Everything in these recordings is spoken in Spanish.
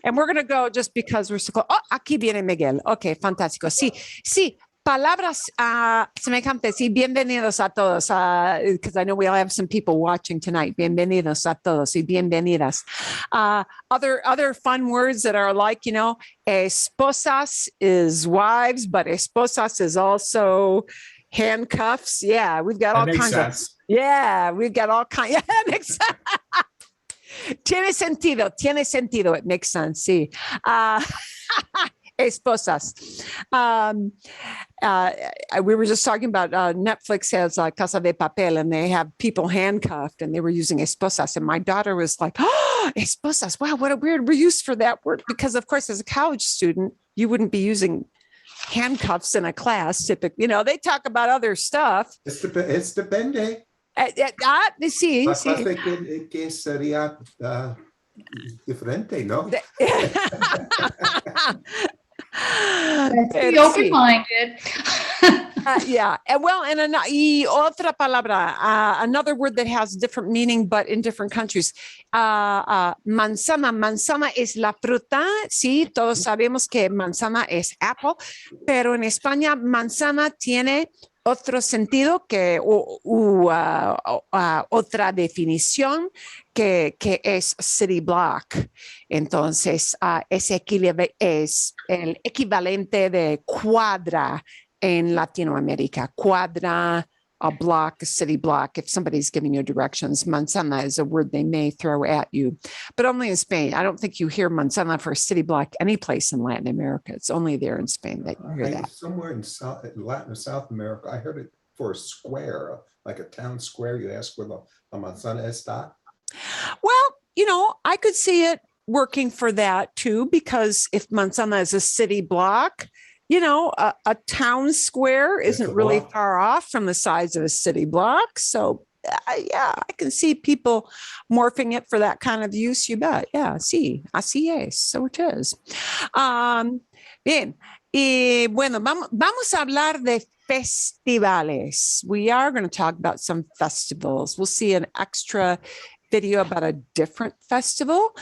And we're going to go just because we're so close. Oh, aquí viene Miguel. Okay, fantástico. Sí, sí. Palabras semejantes y bienvenidos a todos, because I know we'll have some people watching tonight. Bienvenidos a todos y bienvenidas. Other fun words that are like, you know, esposas is wives, but esposas is also handcuffs. Yeah, we've got all kinds of. Yeah, we've got all kinds. Yeah, that makes sense. Tiene sentido. It makes sense. Sí. Esposas. We were just talking about Netflix has Casa de Papel, and they have people handcuffed, and they were using esposas. And my daughter was like, "Oh, esposas! Wow, what a weird use for that word." Because of course, as a college student, you wouldn't be using handcuffs in a class. Typically, you know, they talk about other stuff. It's depende. Sí, sí. Que sería diferente, ¿no? Open-minded. Yeah. Well, y otra palabra, another word that has different meaning, but in different countries. Manzana. Manzana es la fruta. Sí, todos sabemos que manzana es apple, pero en España manzana tiene otro sentido que otra definición que es city block. Entonces, es el equivalente de cuadra en Latinoamérica. Cuadra, a block, a city block. If somebody's giving you directions, manzana is a word they may throw at you, but only in Spain. I don't think you hear manzana for a city block any place in Latin America. It's only there in Spain that you hear that. Somewhere in Latin or South America, I heard it for a square, like a town square. You ask where the manzana está. Well, you know, I could see it working for that too, because if manzana is a city block, you know, a town square isn't really far off from the size of a city block. So, yeah, I can see people morphing it for that kind of use. You bet. Yeah, sí, así es. So it is. Bien. Y bueno, vamos a hablar de festivales. We are going to talk about some festivals. We'll see an extra video about a different festival.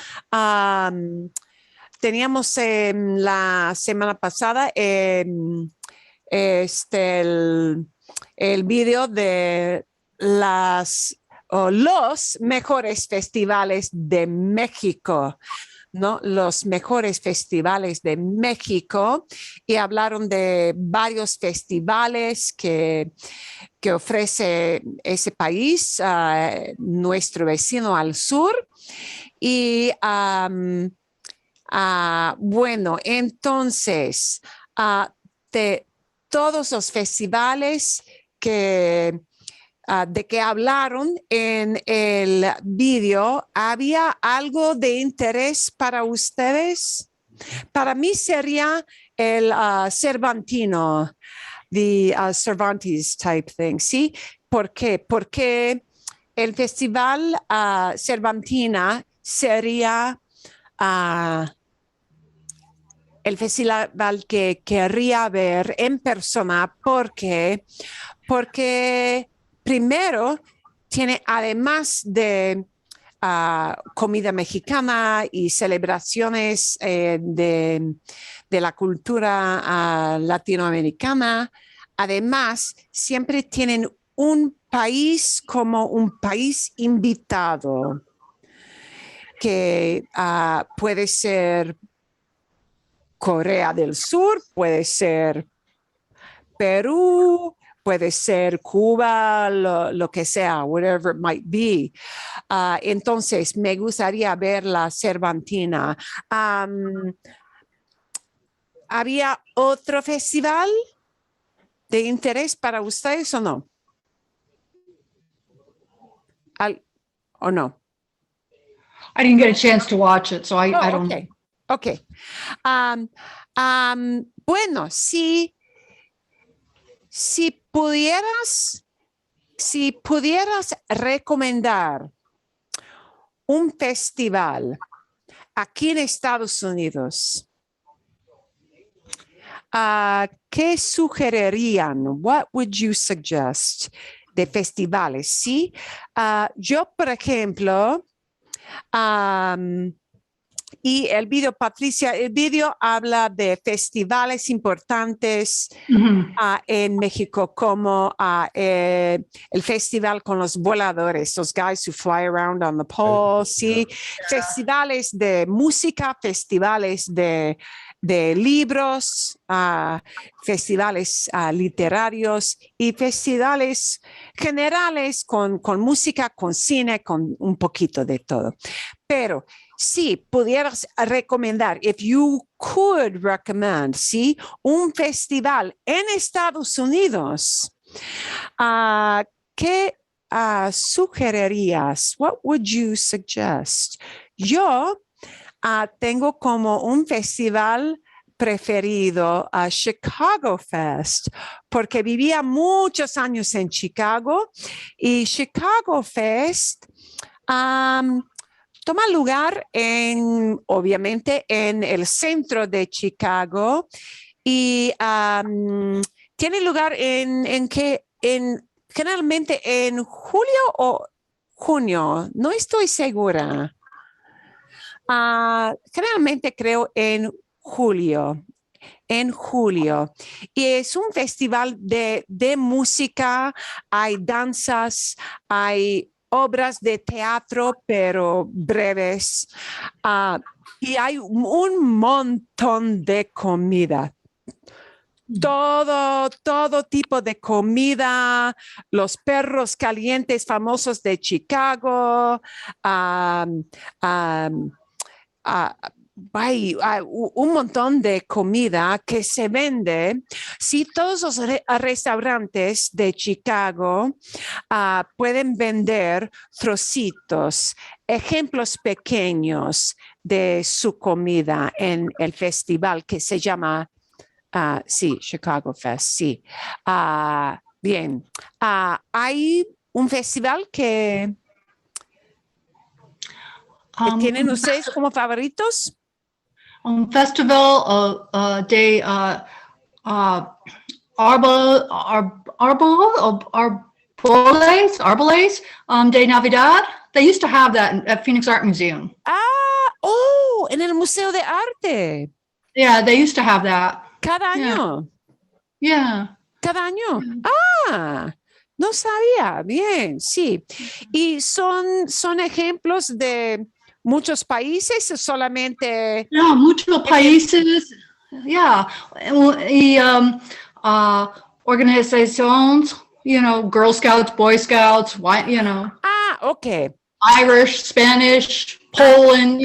Teníamos la semana pasada el video de los mejores festivales de México, ¿no? Los mejores festivales de México, y hablaron de varios festivales que ofrece ese país, nuestro vecino al sur. Y bueno, entonces, de todos los festivales de que hablaron en el video, ¿había algo de interés para ustedes? Para mí sería el Cervantino, the Cervantes type thing, ¿sí? ¿Por qué? Porque el festival Cervantina sería el festival que querría ver en persona porque primero tiene, además de comida mexicana y celebraciones de la cultura latinoamericana, además siempre tienen un país como un país invitado, que puede ser Corea del Sur, puede ser Perú, puede ser Cuba, lo que sea, whatever it might be. Entonces, me gustaría ver la Cervantina. ¿Había otro festival de interés para ustedes o no? ¿O no? I didn't get a chance to watch it, so I don't know. Okay. Bueno, si pudieras recomendar un festival aquí en Estados Unidos, ¿qué sugerirían? What would you suggest de festivales? Sí, yo, por ejemplo, Y el video, Patricia, el video habla de festivales importantes Mhm. en México, como el festival con los voladores, those guys who fly around on the pole, sí, festivales de música, festivales de libros, festivales literarios y festivales generales con música, con cine, con un poquito de todo. Pero si pudieras recomendar, if you could recommend, ¿sí? Un festival en Estados Unidos, ¿qué sugerirías? What would you suggest? Yo tengo como un festival preferido a Chicago Fest, porque vivía muchos años en Chicago y Chicago Fest toma lugar obviamente, en el centro de Chicago y tiene lugar generalmente en julio o junio, no estoy segura. Generalmente creo en julio. Y es un festival de música, hay danzas, hay obras de teatro, pero breves, y hay un montón de comida. Todo tipo de comida, los perros calientes famosos de Chicago, hay un montón de comida que se vende. Sí, todos los restaurantes de Chicago pueden vender trocitos, ejemplos pequeños de su comida en el festival que se llama, sí, Chicago Fest, sí. Bien, hay un festival que tienen ustedes como favoritos. Festival de Árboles de Navidad. They used to have that at Phoenix Art Museum. En el Museo de Arte. Yeah, they used to have that. Cada año. Yeah. Cada año. No sabía. Bien, sí. Y son ejemplos de muchos países, solamente. Yeah, muchos países. Yeah. Y organizations, Girl Scouts, Boy Scouts, Ok. Irish, Spanish, Poland.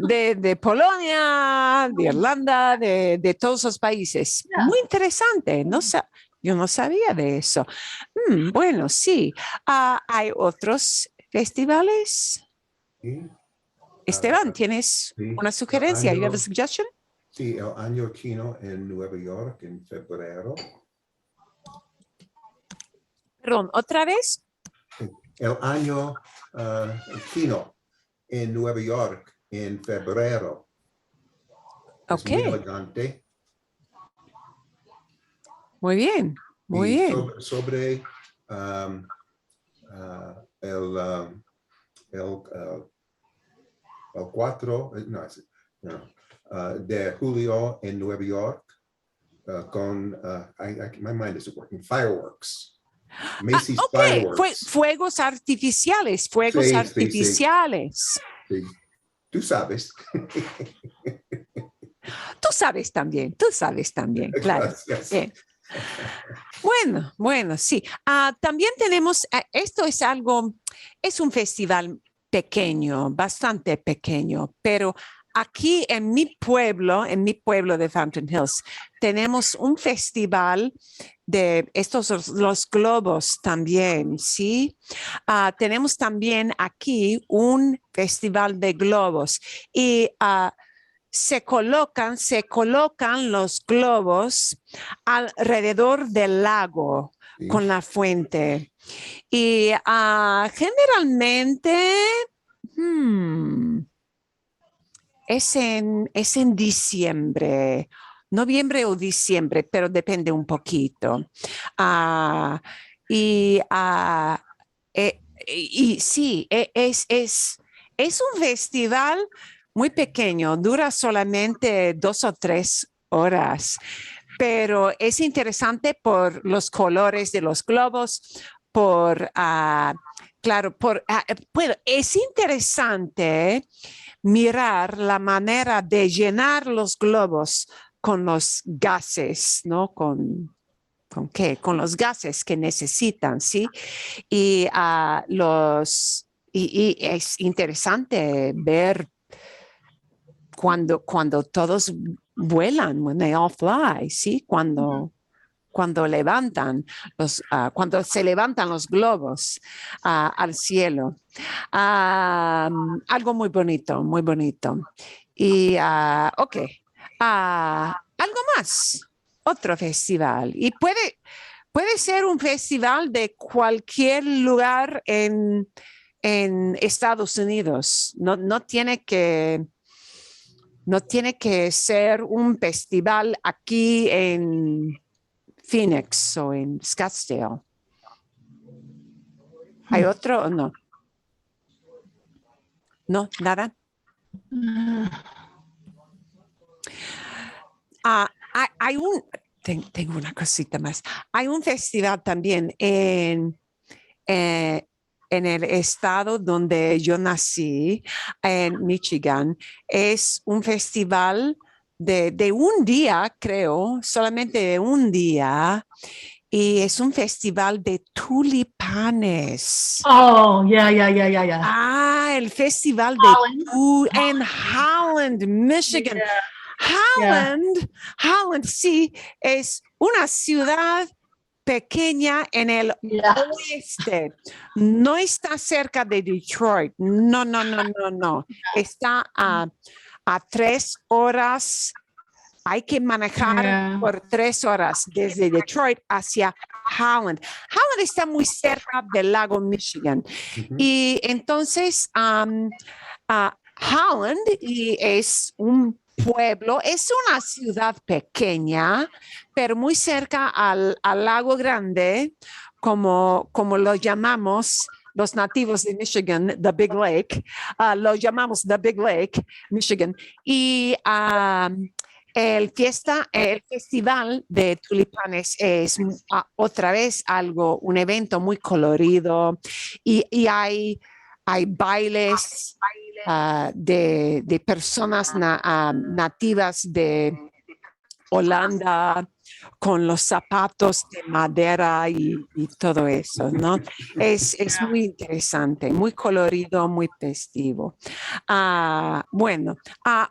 De Polonia, de Irlanda, de todos los países. Yeah. Muy interesante. Yo no sabía de eso. Bueno, sí. Hay otros festivales. Sí. Esteban, ¿tienes sí, una sugerencia? You have a suggestion? Sí, el año chino en Nueva York en febrero. Perdón, ¿otra vez? El año chino en Nueva York en febrero. Es Ok. muy elegante. Muy bien, muy Y bien. sobre el 4 de julio en Nueva York con, my mind isn't working, fireworks. Macy's Ok, Fireworks. fuegos artificiales, Sí. artificiales. Sí. Tú sabes. Tú sabes también, claro. Gracias. Bien. Bueno, sí. También tenemos, esto es un festival pequeño, bastante pequeño, pero aquí en mi pueblo de Fountain Hills, tenemos un festival de los globos también, ¿sí? Tenemos también aquí un festival de globos y se colocan los globos alrededor del lago Sí. con la fuente. Y generalmente es en diciembre, noviembre o diciembre, pero depende un poquito. Y sí, es un festival muy pequeño, dura solamente 2 o 3 horas, pero es interesante por los colores de los globos, bueno, es interesante mirar la manera de llenar los globos con los gases, ¿no? ¿Con qué? Con los gases que necesitan, ¿sí? Y y es interesante ver cuando todos vuelan, when they all fly, ¿sí? Cuando cuando se levantan los globos al cielo. Algo muy bonito, muy bonito. Y, ok, algo más, otro festival. Y puede ser un festival de cualquier lugar en Estados Unidos. No tiene que ser un festival aquí en Phoenix o en Scottsdale. ¿Hay otro o no? No, nada. Tengo una cosita más. Hay un festival también en el estado donde yo nací, en Michigan. Es un festival de un día, creo, solamente de un día. Y es un festival de tulipanes. Oh, yeah. El festival en Holland, Michigan. Yeah. Holland, sí, es una ciudad pequeña en el Yeah. oeste. No está cerca de Detroit. No. Está a 3 horas. Hay que manejar Yeah. por 3 horas desde Detroit hacia Holland. Holland está muy cerca del lago Michigan. Y entonces, Holland es un pueblo, es una ciudad pequeña, pero muy cerca al lago Grande, como lo llamamos los nativos de Michigan, the Big Lake, lo llamamos the Big Lake, Michigan. Y el festival de tulipanes es otra vez un evento muy colorido y hay bailes de personas nativas de Holanda con los zapatos de madera y todo eso, ¿no? Es muy interesante, muy colorido, muy festivo. Bueno,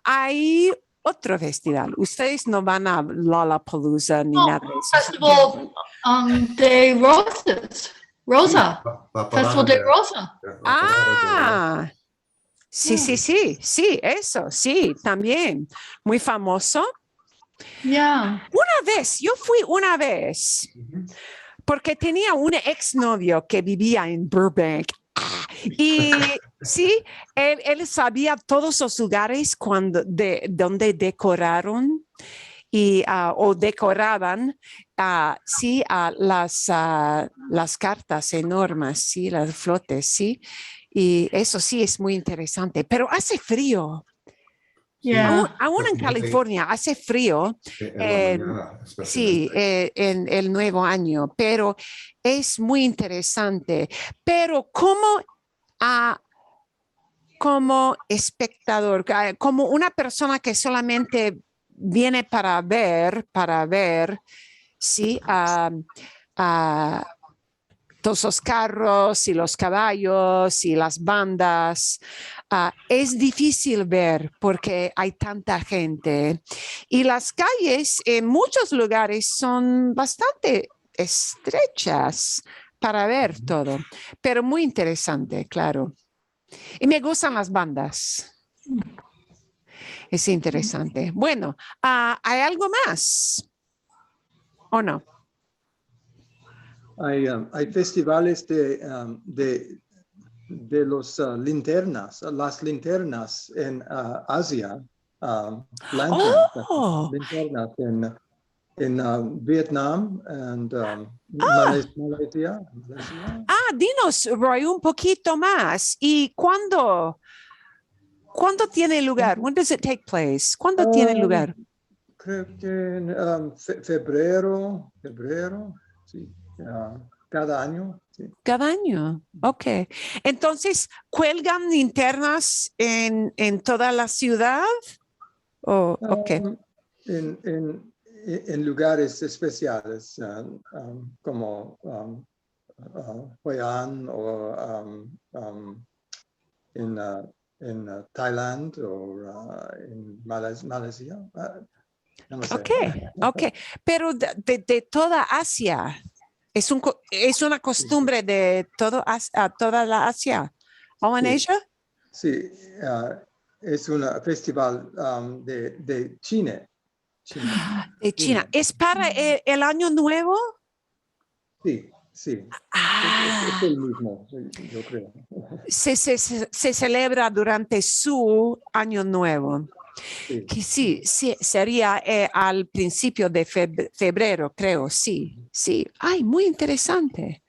hay otro festival. Ustedes no van a Lollapalooza ni nada de eso. Festival de Roses. Rosa. Festival de Rosa. Sí, eso, sí, también. Muy famoso. Yeah. Yo fui una vez, porque tenía un exnovio que vivía en Burbank. Y sí, él sabía todos los lugares donde decoraron o decoraban las cartas enormes, sí, las flotes, sí. Y eso sí es muy interesante, pero hace frío. Yeah. Aún en California hace frío. Sí, en el nuevo año, pero es muy interesante. Pero como espectador, como una persona que solamente viene para ver, sí, todos los carros y los caballos y las bandas. Es difícil ver porque hay tanta gente y las calles en muchos lugares son bastante estrechas para ver todo, pero muy interesante, claro. Y me gustan las bandas. Es interesante. Bueno, ¿hay algo más? ¿O no? Hay festivales de los las linternas en Asia, linternas en Vietnam y Malaysia. Dinos, Roy, un poquito más. ¿Y cuándo ¿Cuándo tiene lugar? When does it take place? ¿Cuándo tiene lugar? Creo que en febrero, sí, cada año, sí. Cada año. Ok. Entonces, ¿cuelgan linternas en toda la ciudad? Oh, ok. En lugares especiales, como Hoi An o en Thailand o en Malasia. No lo sé. Ok, ok. Pero de toda Asia. Es una costumbre de toda la Asia. ¿O en Sí. Asia? Sí, es un festival de China. De China. ¿Es para el Año Nuevo? Sí, sí. Es Ah, el mismo, sí, yo creo. se celebra durante su Año Nuevo. Sí. Que sí, sería al principio de febrero, creo, sí, sí. Ay, muy interesante.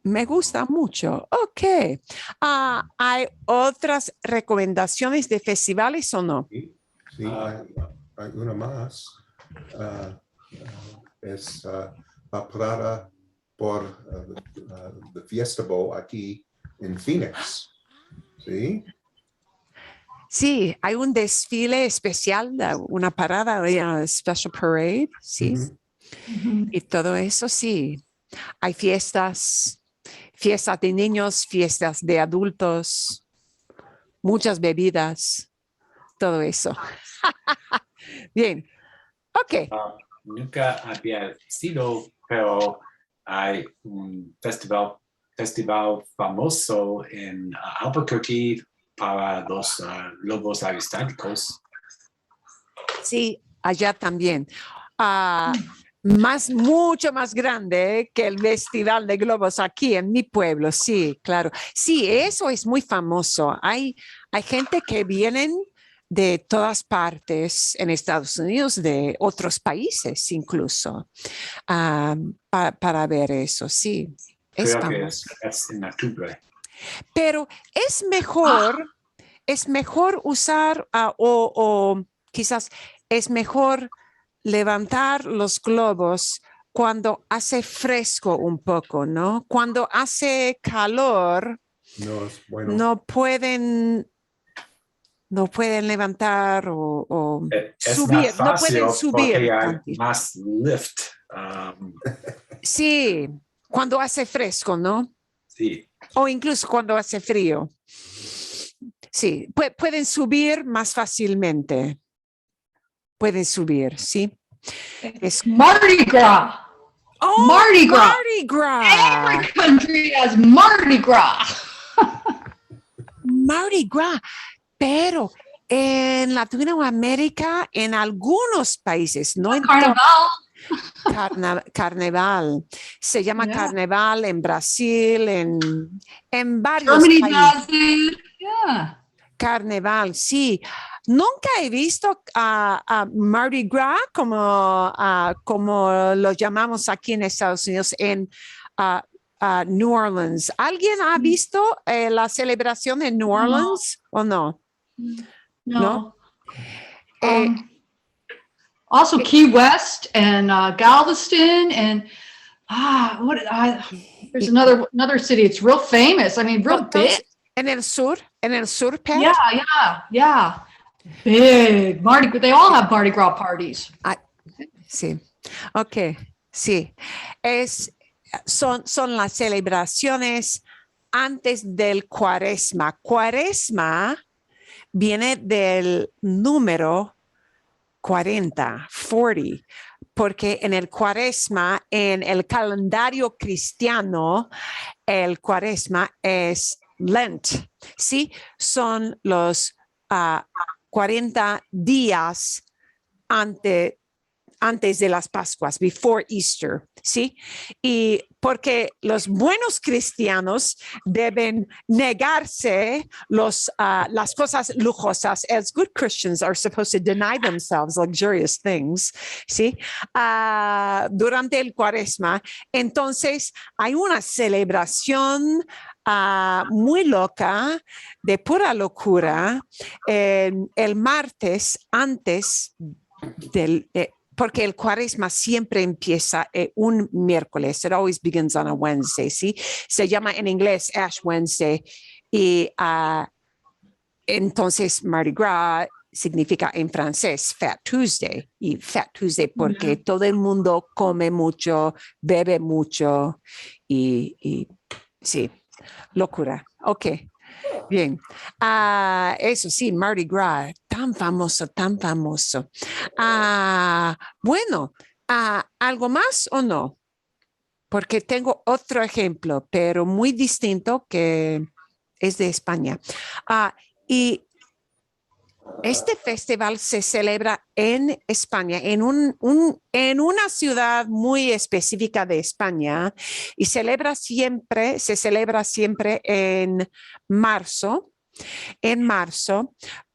Me gusta mucho. Ok. ¿Hay otras recomendaciones de festivales o no? Sí, sí, hay una más. Ah, es aprobada por the Fiesta Bowl aquí en Phoenix. ¿Sí? Sí, hay un desfile especial, una parada, una special parade, sí. Ujú. Y todo eso, sí. Hay fiestas de niños, fiestas de adultos, muchas bebidas, todo eso. Bien, ok. Nunca había sido, pero hay un festival famoso en Albuquerque para los globos aerostáticos. Sí, allá también. Mucho más grande que el Festival de Globos aquí en mi pueblo, sí, claro. Sí, eso es muy famoso. Hay gente que vienen de todas partes en Estados Unidos, de otros países incluso, para ver eso, sí. Es Creo que famoso. es en octubre. Pero es mejor usar o quizás es mejor levantar los globos cuando hace fresco un poco, ¿no? Cuando hace calor, No es bueno. no pueden levantar o Es subir, más no fácil pueden porque subir hay tantito. más lift. Sí, cuando hace fresco, ¿no? Sí. O incluso cuando hace frío. Sí, pueden subir más fácilmente. Pueden subir, ¿sí? Es, Mardi Gras. oh, Mardi Gras. Mardi Gras. Every country has Mardi Gras. Mardi Gras. Pero en Latinoamérica, en algunos países, no en todo, carnaval. Se llama Yeah. carnaval en Brasil, en varios Germany países. does it. Yeah. Carnaval, sí. Nunca he visto a Mardi Gras como lo llamamos aquí en Estados Unidos en New Orleans. ¿Alguien ha visto la celebración en New Orleans o no? No. Eh, Also Key West and Galveston and there's another city. It's real famous. I mean, real big. en el sur, Pat? Yeah. Big Mardi Gras. They all have Mardi Gras parties. Sí, ok, sí. Son las celebraciones antes del Cuaresma. Cuaresma viene del número 40, porque en el Cuaresma, en el calendario cristiano, el Cuaresma es Lent, ¿sí? Son los 40 días antes de las Pascuas, before Easter, ¿sí? Y porque los buenos cristianos deben negarse las cosas lujosas, as good Christians are supposed to deny themselves luxurious things, ¿sí? Durante el Cuaresma, entonces hay una celebración muy loca, de pura locura, el martes antes porque el cuaresma siempre empieza un miércoles. It always begins on a Wednesday, ¿sí? Se llama en inglés Ash Wednesday. Y entonces Mardi Gras significa en francés Fat Tuesday. Y Fat Tuesday porque todo el mundo come mucho, bebe mucho. Y sí, locura. Ok. Bien, eso sí, Mardi Gras, tan famoso, tan famoso. Bueno, ¿algo más o no? Porque tengo otro ejemplo, pero muy distinto que es de España. Y este festival se celebra en España, en una ciudad muy específica de España, y se celebra siempre en marzo,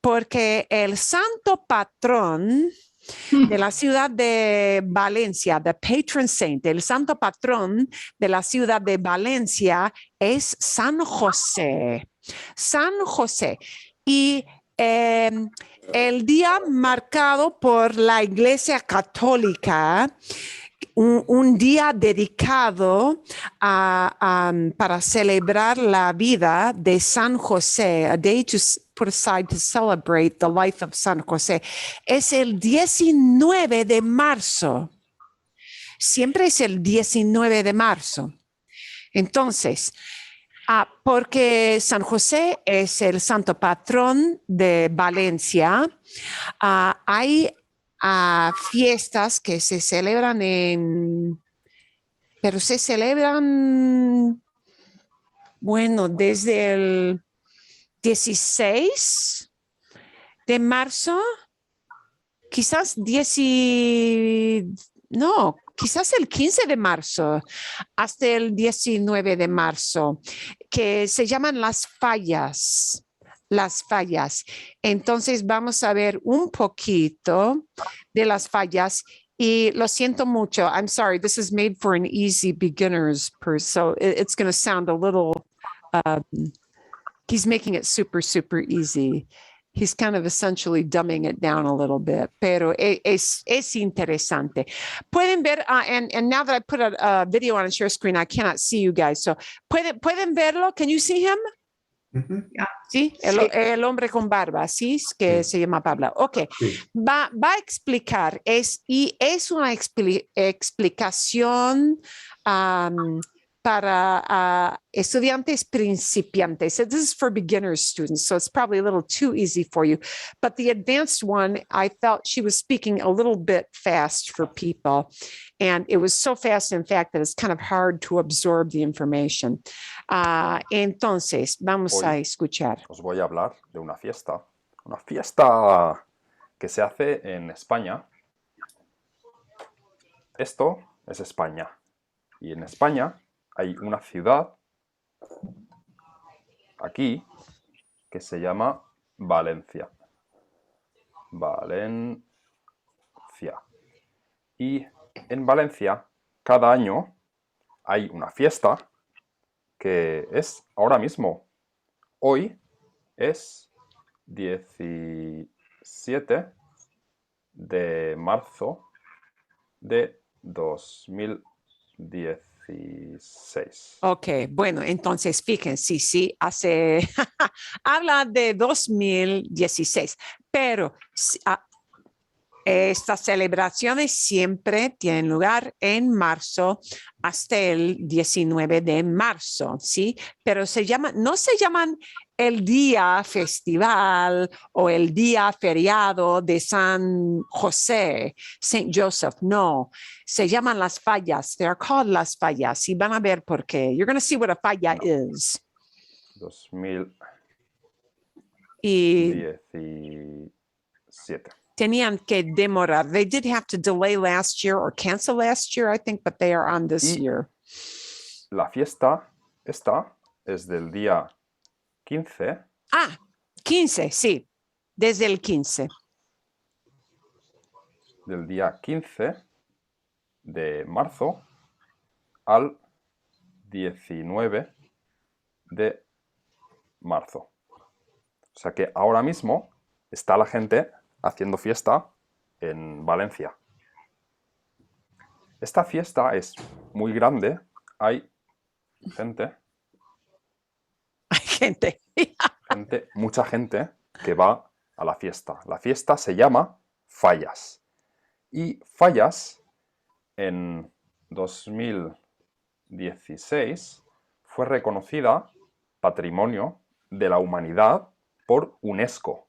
porque el santo patrón de la ciudad de Valencia, the patron saint, el santo patrón de la ciudad de Valencia es San José. San José. Y el día marcado por la Iglesia Católica, un día dedicado para celebrar la vida de San José, a day to put aside to celebrate the life of San José, es el 19 de marzo. Siempre es el 19 de marzo. Entonces, porque San José es el santo patrón de Valencia, hay fiestas que se celebran pero se celebran, bueno, desde el 16 de marzo, quizás quizás el 15 de marzo hasta el 19 de marzo, que se llaman las fallas. Las fallas. Entonces vamos a ver un poquito de las fallas. Y lo siento mucho. I'm sorry. This is made for an easy beginner's person. So it's going to sound a little, he's making it super, super easy. He's kind of essentially dumbing it down a little bit, pero es interesante. Pueden ver, and now that I put a video on a share screen, I cannot see you guys. So pueden verlo. Can you see him? Ujú. Sí, el hombre con barba, sí, que se llama Pablo. Ok, Sí. va a explicar, es una explicación para estudiantes principiantes. So this is for beginner students, so it's probably a little too easy for you. But the advanced one, I felt she was speaking a little bit fast for people. And it was so fast, in fact, that it's kind of hard to absorb the information. Entonces, vamos a escuchar. Os voy a hablar de una fiesta que se hace en España. Esto es España. Y en España hay una ciudad aquí que se llama Valencia. Valencia. Y en Valencia, cada año hay una fiesta que es ahora mismo. Hoy es 17 de marzo de 2016. Ok, bueno, entonces fíjense, sí, habla de 2016, pero estas celebraciones siempre tienen lugar en marzo hasta el 19 de marzo, ¿sí? Pero no se llaman el día festival o el día feriado de San José, Saint Joseph, no. Se llaman las fallas. They're called las fallas. Y van a ver por qué. You're going to see what a falla is. 2017. Tenían que demorar. They did have to delay last year or cancel last year, I think, but they are on this year. La fiesta esta es del día 15. 15, sí. Desde el 15. Del día 15 de marzo al 19 de marzo. O sea que ahora mismo está la gente haciendo fiesta en Valencia. Esta fiesta es muy grande. Hay gente, Hay gente. mucha gente que va a la fiesta. La fiesta se llama Fallas. Y Fallas en 2016 fue reconocida Patrimonio de la Humanidad por UNESCO.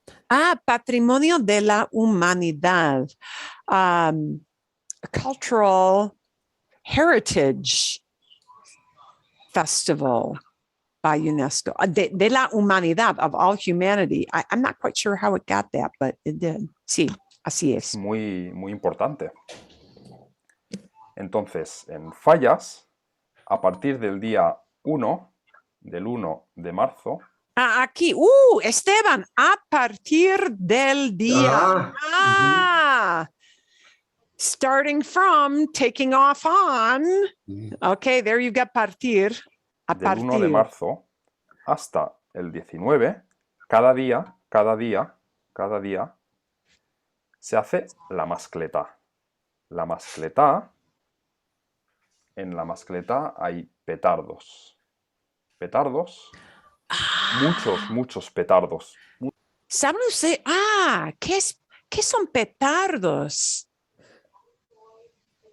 Patrimonio de la Humanidad. Cultural Heritage Festival by UNESCO. De la Humanidad, of all humanity. I'm not quite sure how it got that, but it did. Sí, así es. Muy, muy importante. Entonces, en Fallas, a partir del día 1, del 1 de marzo, Aquí, Esteban, a partir del día. Starting from, taking off on. Okay, there you got partir. A del 1 de partir. marzo hasta el 19, cada día, se hace la mascleta. La mascleta, en la mascleta hay petardos. Petardos, muchos petardos. ¿Saben ustedes? ¿Qué son petardos?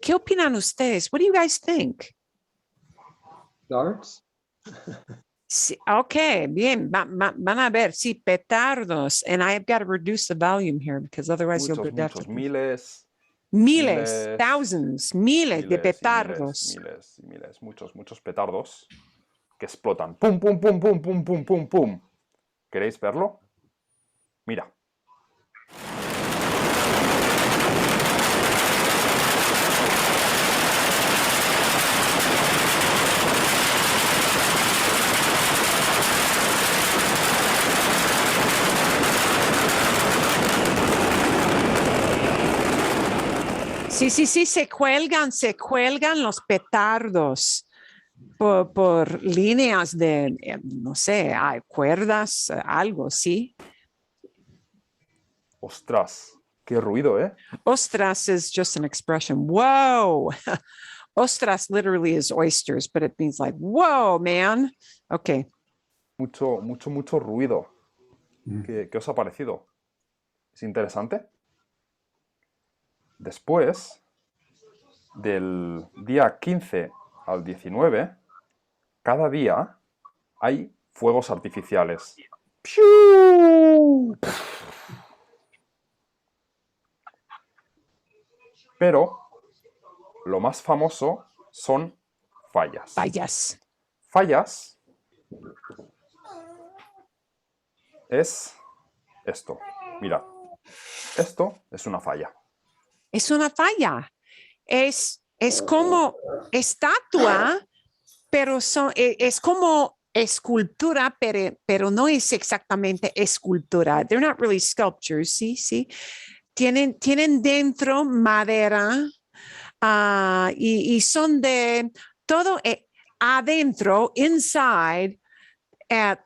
¿Qué opinan ustedes? What do you guys think? Darts? Sí, ok, bien. Van a ver, sí, petardos. And I've got to reduce the volume here because otherwise you'll go deaf. Miles, Miles, thousands, miles de petardos. miles, muchos petardos que explotan. Pum, pum, pum, pum, pum, pum, pum, pum. ¿Queréis verlo? Mira. Sí, se cuelgan los petardos por líneas de, no sé, cuerdas, algo, ¿sí? Ostras, qué ruido, ¿eh? Ostras is just an expression. Whoa. Ostras literally is oysters, but it means like, whoa, man. Okay. Mucho ruido. ¿Qué os ha parecido? ¿Es interesante? Después, del día 15 al 19, cada día hay fuegos artificiales. ¡Piu! Pero lo más famoso son fallas. Fallas es esto. Mira, esto es una falla. Es una falla. Es como estatua, pero es como escultura, pero no es exactamente escultura. They're not really sculptures, sí. Tienen dentro madera y son de todo adentro, inside,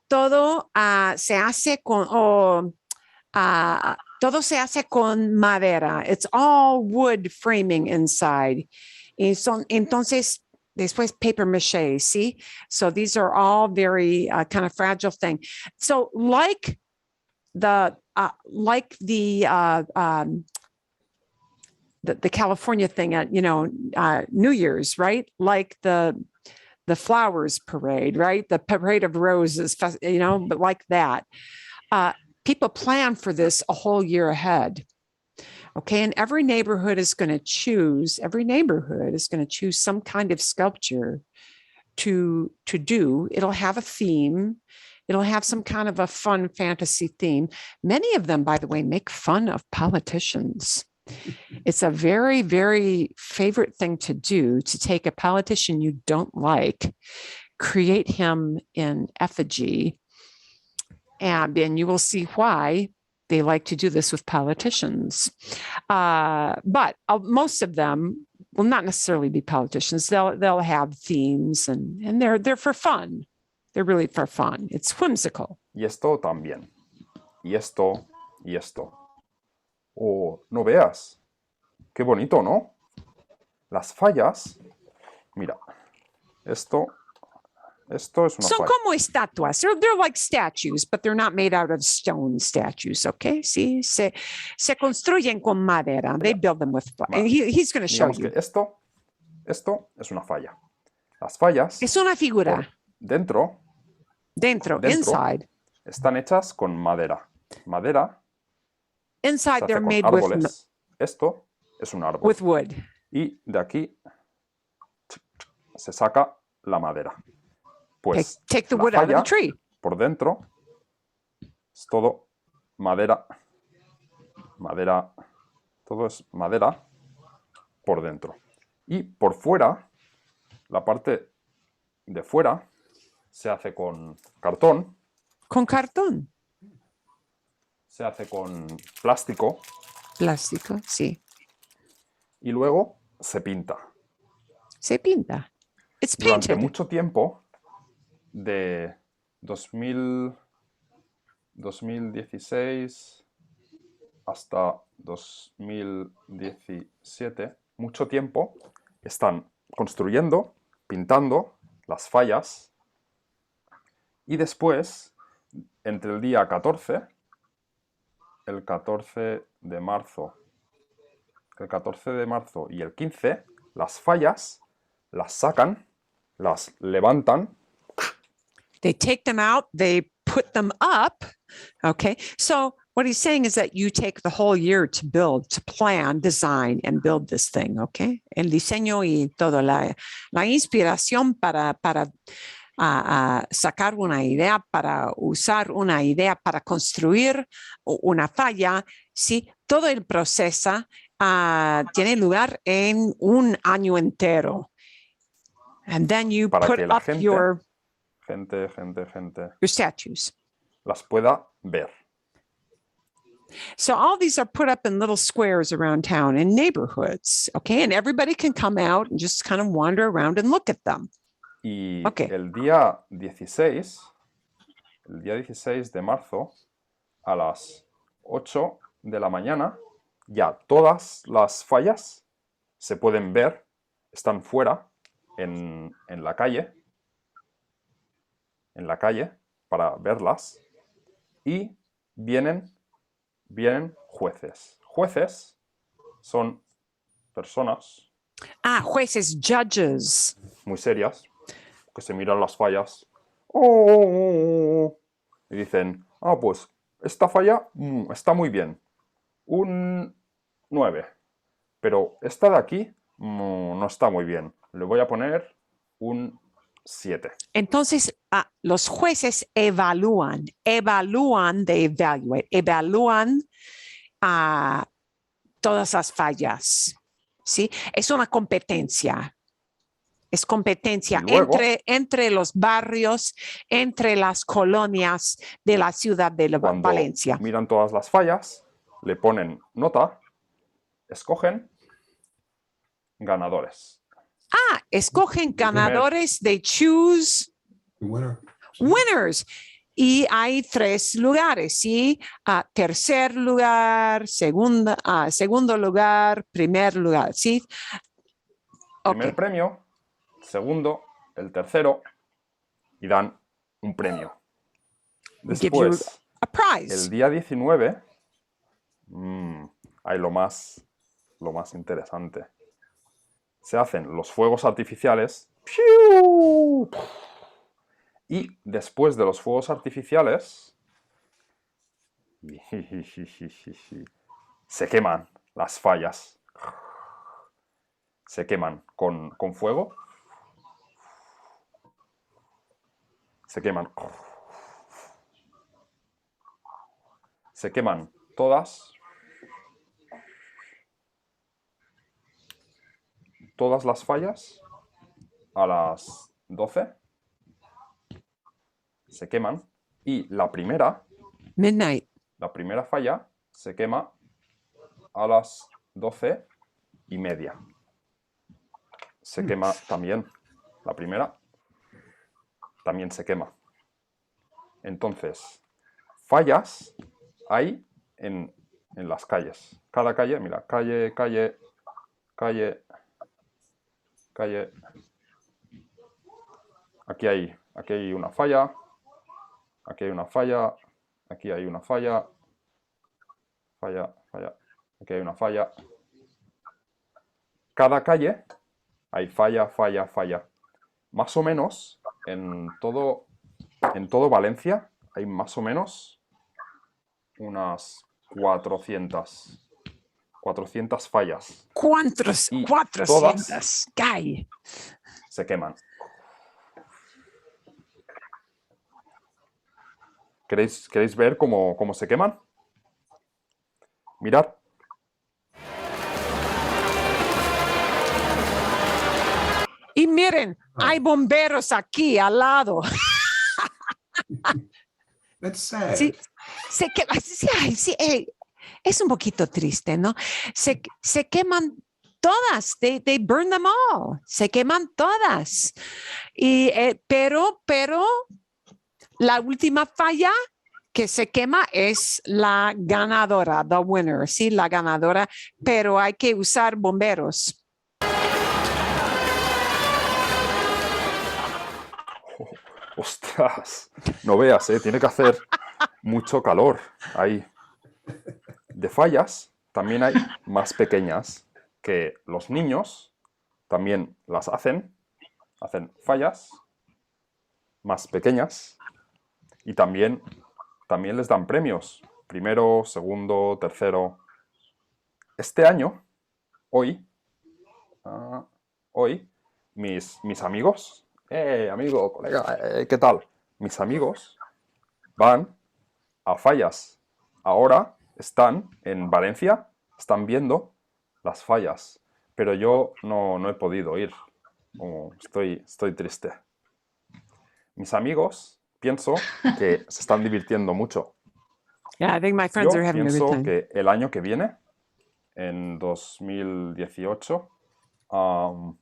todo se hace con... todo se hace con madera. It's all wood framing inside. Entonces, después paper mache, ¿sí? So these are all very kind of fragile thing. So like the California thing at, New Year's, right? Like the flowers parade, right? The parade of roses, but like that. People plan for this a whole year ahead. Okay. And every neighborhood is going to choose some kind of sculpture to do. It'll have a theme. It'll have some kind of a fun fantasy theme. Many of them, by the way, make fun of politicians. It's a very, very favorite thing to do, to take a politician you don't like, create him in effigy, and you will see why they like to do this with politicians. But most of them will not necessarily be politicians. They'll have themes, and they're for fun. They're really for fun. It's whimsical. Y esto también. Y esto, y esto. Oh, no veas. Qué bonito, ¿no? Las fallas. Mira, esto es una Son falla. como estatuas. They're like statues, but they're not made out of stone statues, okay? Sí, se construyen con madera. They build them with, and he's going to show Digamos you. que esto es una falla. Las fallas Es una figura. por dentro Dentro, dentro. inside. están hechas con madera. Madera se Inside, hace they're con made with, árboles. Esto es un árbol. with wood. Y de aquí se saca la madera. Pues Take the la wood out of falla the tree. por dentro es todo madera. Madera. Todo es madera por dentro. Y por fuera, la parte de fuera se hace con cartón, Con cartón. se hace con plástico Plástico, sí. y luego se pinta. Se pinta. It's Durante painted. mucho tiempo, de 2016 hasta 2017, mucho tiempo están construyendo, pintando las fallas y después, entre el día 14, el 14 de marzo, y el 15, las fallas las sacan, las levantan. They take them out, they put them up. Okay. So what he's saying is that you take the whole year to build, to plan, design, and build this thing. Okay. El diseño y todo, la inspiración para sacar una idea, para usar una idea, para construir una falla. Sí, todo el proceso tiene lugar en un año entero. And then you Para put que la up your gente statues. las pueda ver. So all these are put up in little squares around town in neighborhoods. Okay. And everybody can come out and just kind of wander around and look at them. Y Ok. el día 16 de marzo, a las 8 de la mañana, ya todas las fallas se pueden ver, están fuera en la calle para verlas, y vienen jueces. Jueces son personas Jueces, judges. muy serias que se miran las fallas y dicen, pues esta falla está muy bien, un 9, pero esta de aquí no está muy bien, le voy a poner un 7. Entonces, los jueces evalúan todas las fallas. ¿Sí? Es una competencia. Es competencia Y luego, entre los barrios, entre las colonias de la ciudad de cuando Valencia. miran todas las fallas, le ponen nota, escogen ganadores. Escogen ganadores, they choose Winner. winners. Y hay 3 lugares, ¿sí? Tercer lugar, segundo lugar, primer lugar, ¿sí? Primer Ok. premio, segundo, el tercero, y dan un premio. Give you Después, a prize. el día 19, hay lo más interesante. Se hacen los fuegos artificiales. ¡Piu! Y después de los fuegos artificiales, se queman las fallas. Se queman con fuego. Se queman. Se queman todas las fallas a las 12. Se queman y la primera Midnight. falla se quema a las 12:30. Se quema también. La primera también se quema. Entonces, fallas hay en las calles. Cada calle, mira, calle, calle, calle, calle. Aquí hay una falla. Aquí hay una falla. Aquí hay una falla. Falla, falla. Aquí hay una falla. Cada calle hay falla, falla, falla. Más o menos en todo Valencia hay más o menos unas 400 fallas ¿Cuántos? Y 400. Guy. se queman. ¿Queréis ver cómo se queman? Mirad. Y miren, hay bomberos aquí al lado. That's sad. Sí, sí, ay, sí, es un poquito triste, ¿no? Se queman todas, they burn them all, se queman todas. Y, pero la última falla que se quema es la ganadora, the winner, sí, la ganadora, pero hay que usar bomberos. Ostras, no veas, tiene que hacer mucho calor ahí. De fallas también hay más pequeñas que los niños también las hacen fallas más pequeñas y también les dan premios, primero, segundo, tercero. Este año, hoy, mis amigos, amigo, colega, ¿qué tal? Mis amigos van a fallas. Ahora están en Valencia, están viendo las fallas, pero yo no he podido ir. Estoy triste. Mis amigos, pienso que se están divirtiendo mucho. Yeah, I think my friends Yo are having a good pienso time. que el año que viene, en 2018,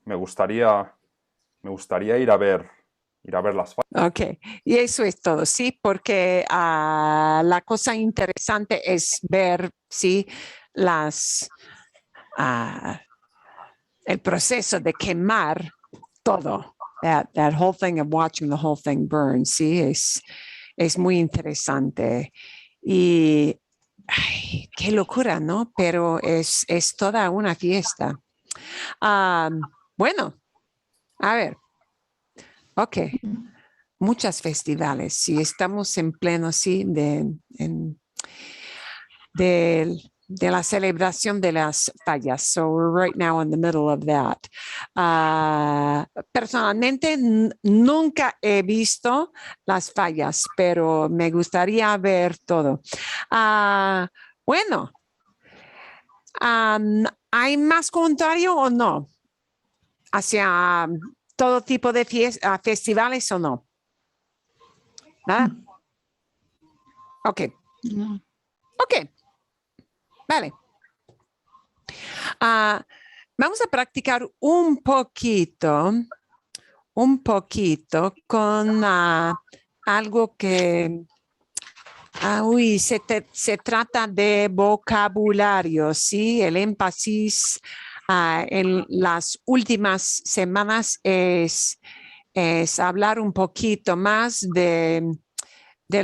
me gustaría ir a ver las fallas. Ok, y eso es todo, sí, porque la cosa interesante es ver, sí, el proceso de quemar todo. That whole thing of watching the whole thing burn, sí, es muy interesante. Y ay, qué locura, ¿no? Pero es toda una fiesta. Bueno, a ver. Ok. Muchas festivales, sí, estamos en pleno, sí, de la celebración de las fallas. So we're right now in the middle of that. Personalmente, nunca he visto las fallas, pero me gustaría ver todo. Bueno, ¿hay más comentario o no? Hacia todo tipo de festivales o no? ¿Nada? Ok. No. Ok. Vale. Vamos a practicar un poquito con algo que se trata de vocabulario, ¿sí? El énfasis en las últimas semanas es hablar un poquito más del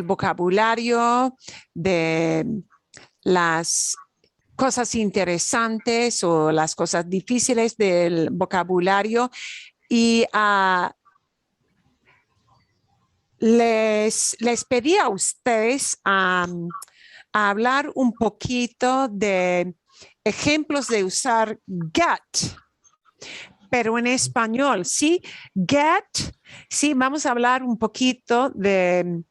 vocabulario, de las cosas interesantes o las cosas difíciles del vocabulario y les pedí a ustedes a hablar un poquito de ejemplos de usar get, pero en español, ¿sí? Get, sí, vamos a hablar un poquito de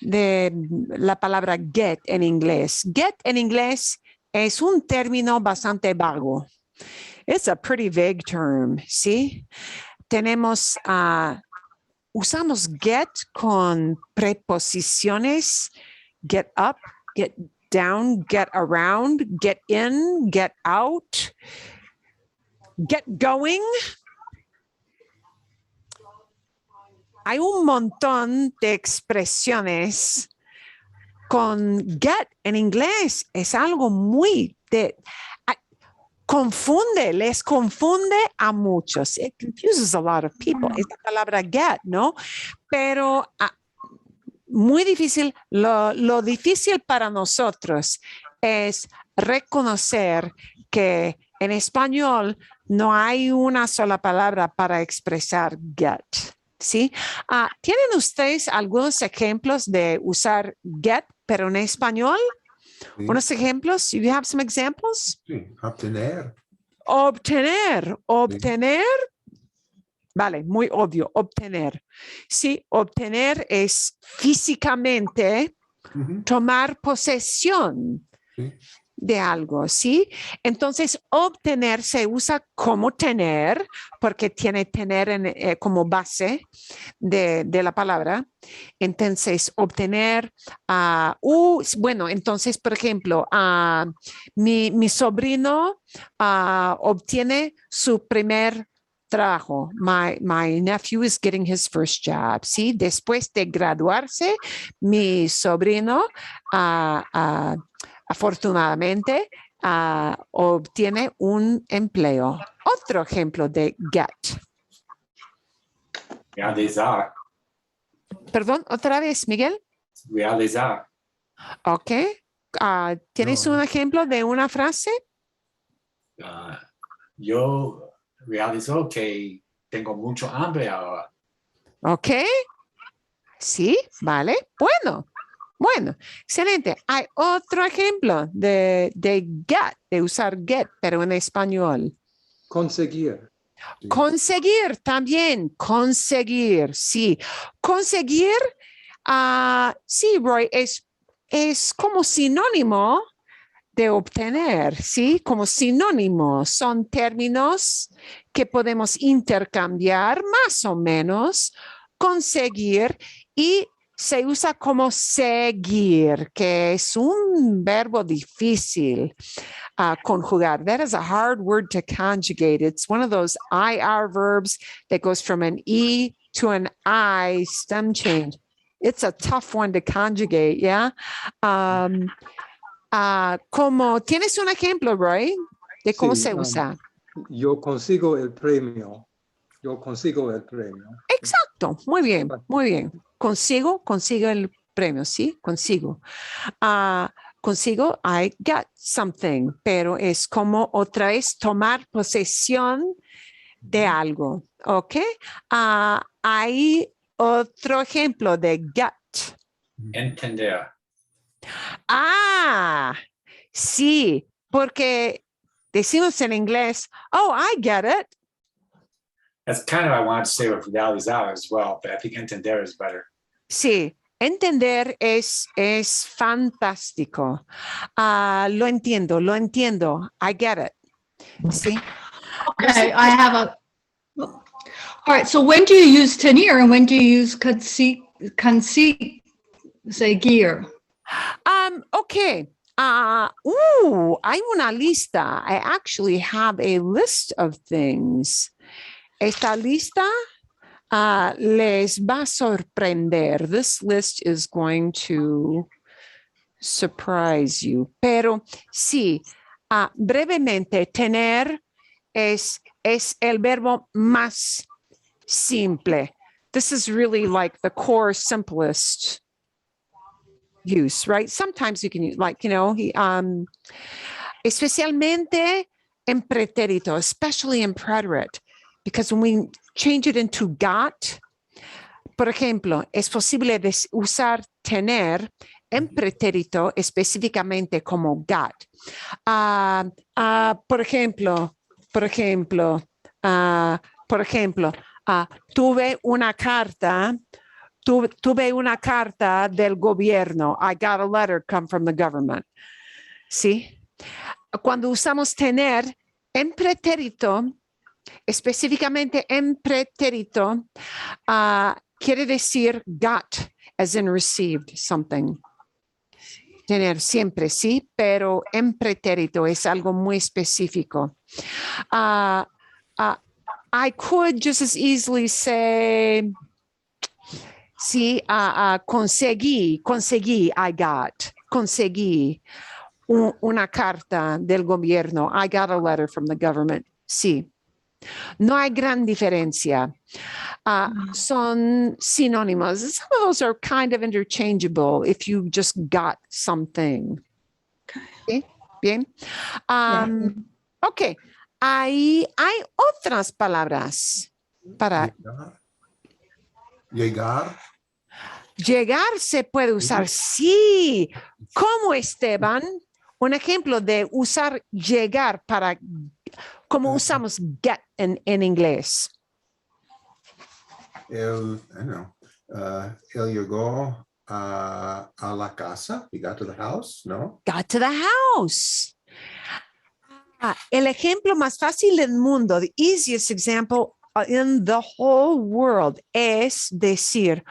la palabra get en inglés. Get en inglés es un término bastante vago. It's a pretty vague term, ¿sí? Tenemos, usamos get con preposiciones, get up, get down, get around, get in, get out, get going. hay un montón de expresiones con get en inglés. Es algo les confunde a muchos. It confuses a lot of people. Esta palabra get, ¿no? Pero muy difícil. Lo difícil para nosotros es reconocer que en español no hay una sola palabra para expresar get. ¿Sí? ¿Tienen ustedes algunos ejemplos de usar get, pero en español? Sí, Unos ejemplos? Do you have some examples? sí, obtener. Obtener. Vale, muy obvio, obtener. Sí, obtener es físicamente Ujú, tomar posesión sí, de algo, ¿sí? Entonces, obtener se usa como tener, porque tiene tener como base de la palabra. Entonces, obtener, bueno, entonces, por ejemplo, mi sobrino obtiene su primer trabajo. My nephew is getting his first job, ¿sí? Después de graduarse, mi sobrino afortunadamente obtiene un empleo. Otro ejemplo de get. Realizar. Perdón, otra vez, Miguel. Realizar. Ok. ¿Tienes No. un ejemplo de una frase? Yo realizo que tengo mucho hambre ahora. Ok. Sí, vale. Bueno, excelente. Hay otro ejemplo de get, de usar get, pero en español. Conseguir. sí. Conseguir también, conseguir, sí. Conseguir, sí, Roy, es como sinónimo de obtener, ¿sí? Como sinónimo. Son términos que podemos intercambiar más o menos, conseguir, y se usa como seguir, que es un verbo difícil conjugar. That is a hard word to conjugate. It's one of those IR verbs that goes from an E to an I stem change. It's a tough one to conjugate, yeah? Como tienes un ejemplo, Roy, de cómo Sí, se usa. yo consigo el premio. Yo consigo el premio. Exacto, muy bien, muy bien. Consigo el premio, ¿sí? Consigo. Consigo, I got something, pero es como otra vez tomar posesión de algo, ¿ok? Hay otro ejemplo de get. Entender. Sí, porque decimos en inglés, oh, I get it. That's kind of what I wanted to say with realizar as well, but I think entender is better. Sí, entender es fantástico. Lo entiendo. I get it. Sí. Okay, I have all right, so when do you use tenir and when do you use conseguir? Okay. Hay una lista. I actually have a list of things. Esta lista les va a sorprender. This list is going to surprise you. Pero sí, brevemente, tener es el verbo más simple. This is really like the core simplest use, right? Sometimes you can use, like, especialmente en pretérito, especially in preterite, because when we change it into got, por ejemplo, es posible usar tener en pretérito específicamente como got. Por ejemplo, tuve una carta del gobierno. I got a letter come from the government. ¿Sí? Cuando usamos tener en pretérito, específicamente en pretérito, quiere decir got, as in received something. Tener siempre, sí, pero en pretérito es algo muy específico. I could just as easily say, Sí, conseguí, conseguí una carta del gobierno. I got a letter from the government. Sí. No hay gran diferencia. Son sinónimos. Some of those are kind of interchangeable if you just got something. Okay. ¿Sí? Bien. Ok. Hay otras palabras para Llegar. llegar. Se puede usar. Sí. Como Esteban. Un ejemplo de usar llegar para, como usamos get en inglés. Él, I don't know, él llegó a la casa. He got to the house, no? Got to the house. El ejemplo más fácil del mundo, the easiest example in the whole world, es decir,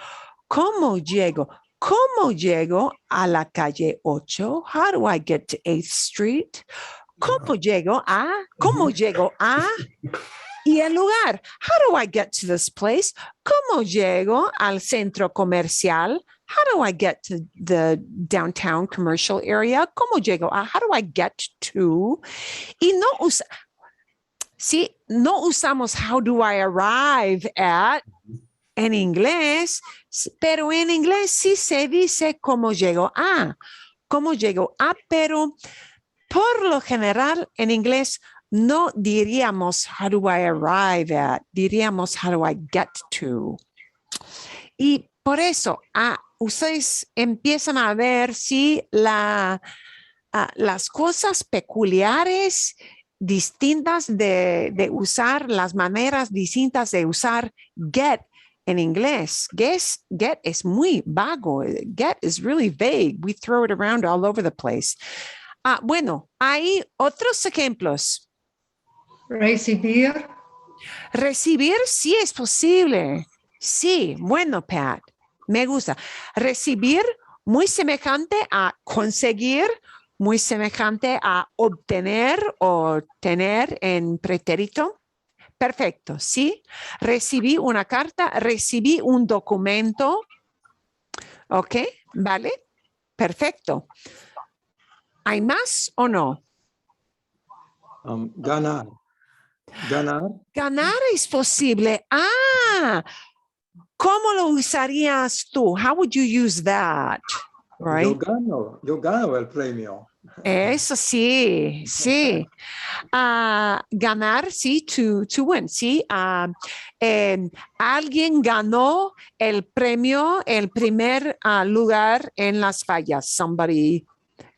¿cómo llego? ¿Cómo llego a la calle 8? How do I get to 8th Street? ¿Cómo llego a? ¿Cómo llego a? Y el lugar. How do I get to this place? ¿Cómo llego al centro comercial? How do I get to the downtown commercial area? ¿Cómo llego a? How do I get to? Y no usamos how do I arrive at en inglés, pero en inglés sí se dice cómo llego a. Cómo llego a, pero por lo general en inglés no diríamos how do I arrive at, diríamos how do I get to. Y por eso ustedes empiezan a ver si las cosas peculiares distintas de usar, las maneras distintas de usar get en inglés. Get es muy vago. Get is really vague. We throw it around all over the place. Bueno, hay otros ejemplos. Recibir. Recibir sí es posible. Sí, bueno, Pat, me gusta. Recibir muy semejante a conseguir, muy semejante a obtener o tener en pretérito. Perfecto, sí. Recibí una carta, recibí un documento. Ok, vale. Perfecto. ¿Hay más o no? Ganar. Ganar. Ganar es posible. ¿Cómo lo usarías tú? How would you use that? Right? Yo gano el premio. Eso sí, sí. Ganar, sí, to win, sí. Alguien ganó el premio, el primer lugar en las fallas. Somebody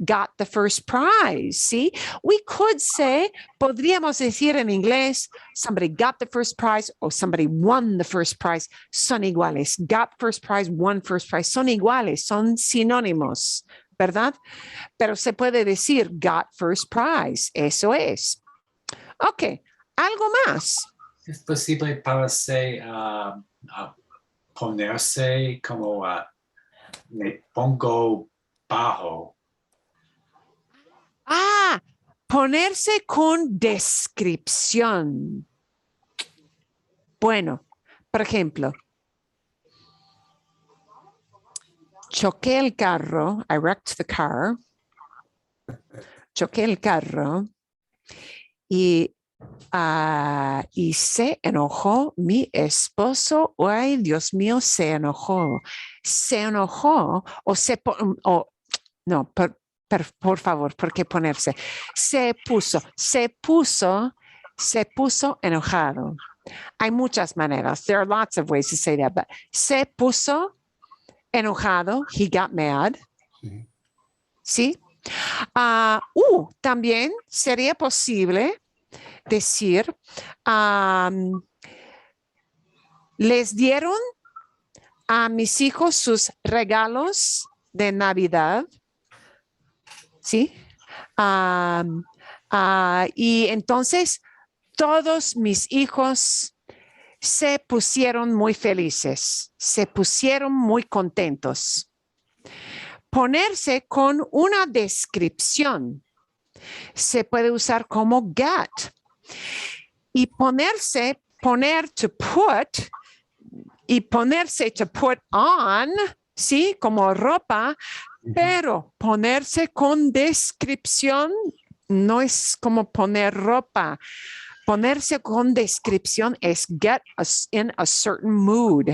got the first prize, see? We could say, podríamos decir en inglés, somebody got the first prize or somebody won the first prize. Son iguales. Got first prize, won first prize. Son iguales, son sinónimos, ¿verdad? Pero se puede decir got first prize. Eso es. Ok, algo más. Es posible para say, ponerse como me pongo bajo. Ponerse con descripción. Bueno, por ejemplo, choqué el carro, I wrecked the car, choqué el carro y se enojó mi esposo. Ay, Dios mío, se enojó. Se enojó no, por favor, ¿por qué ponerse? Se puso enojado. Hay muchas maneras. There are lots of ways to say that, but se puso enojado. He got mad. ¿Sí? También sería posible decir, les dieron a mis hijos sus regalos de Navidad. ¿Sí? Y entonces todos mis hijos se pusieron muy felices, se pusieron muy contentos. Ponerse con una descripción se puede usar como get. Y poner, to put, Y ponerse, to put on, ¿sí? Como ropa, pero ponerse con descripción no es como poner ropa. Ponerse con descripción es get us in a certain mood.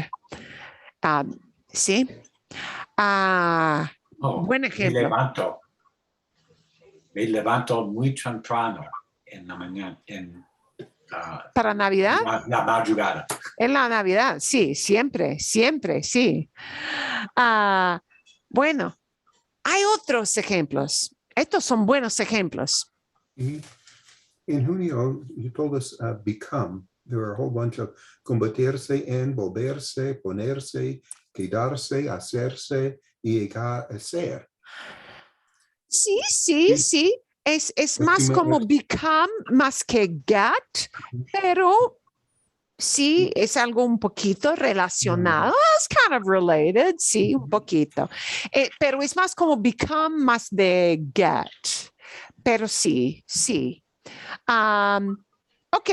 ¿Sí? Oh, Buen ejemplo. Me levanto muy temprano en la mañana, ¿Para Navidad? la madrugada. En la Navidad, sí, siempre, siempre, sí. Bueno, hay otros ejemplos. Estos son buenos ejemplos. In junio, you told us become. There are a whole bunch of convertirse en, volverse, ponerse, quedarse, hacerse y llegar a ser. Sí, sí, sí. Es más como become más que get, pero sí, es algo un poquito relacionado. It's kind of related, sí, un poquito. Pero es más como become más de get. Pero sí, sí. Ok.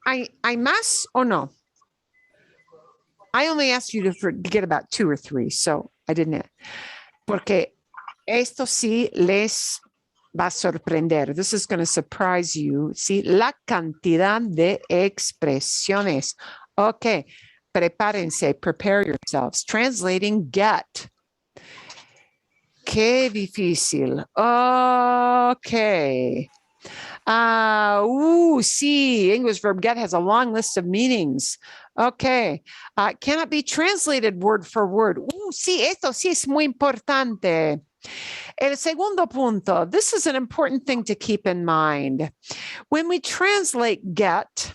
¿Hay más o no? I only asked you to forget about 2 or 3, so I didn't. Porque esto sí les va a sorprender. This is going to surprise you. Sí, la cantidad de expresiones. Ok, prepárense, prepare yourselves. Translating get. Qué difícil. Ok. Sí, English verb get has a long list of meanings. Okay. Cannot be translated word for word. Sí, esto sí es muy importante. El segundo punto, this is an important thing to keep in mind. When we translate get,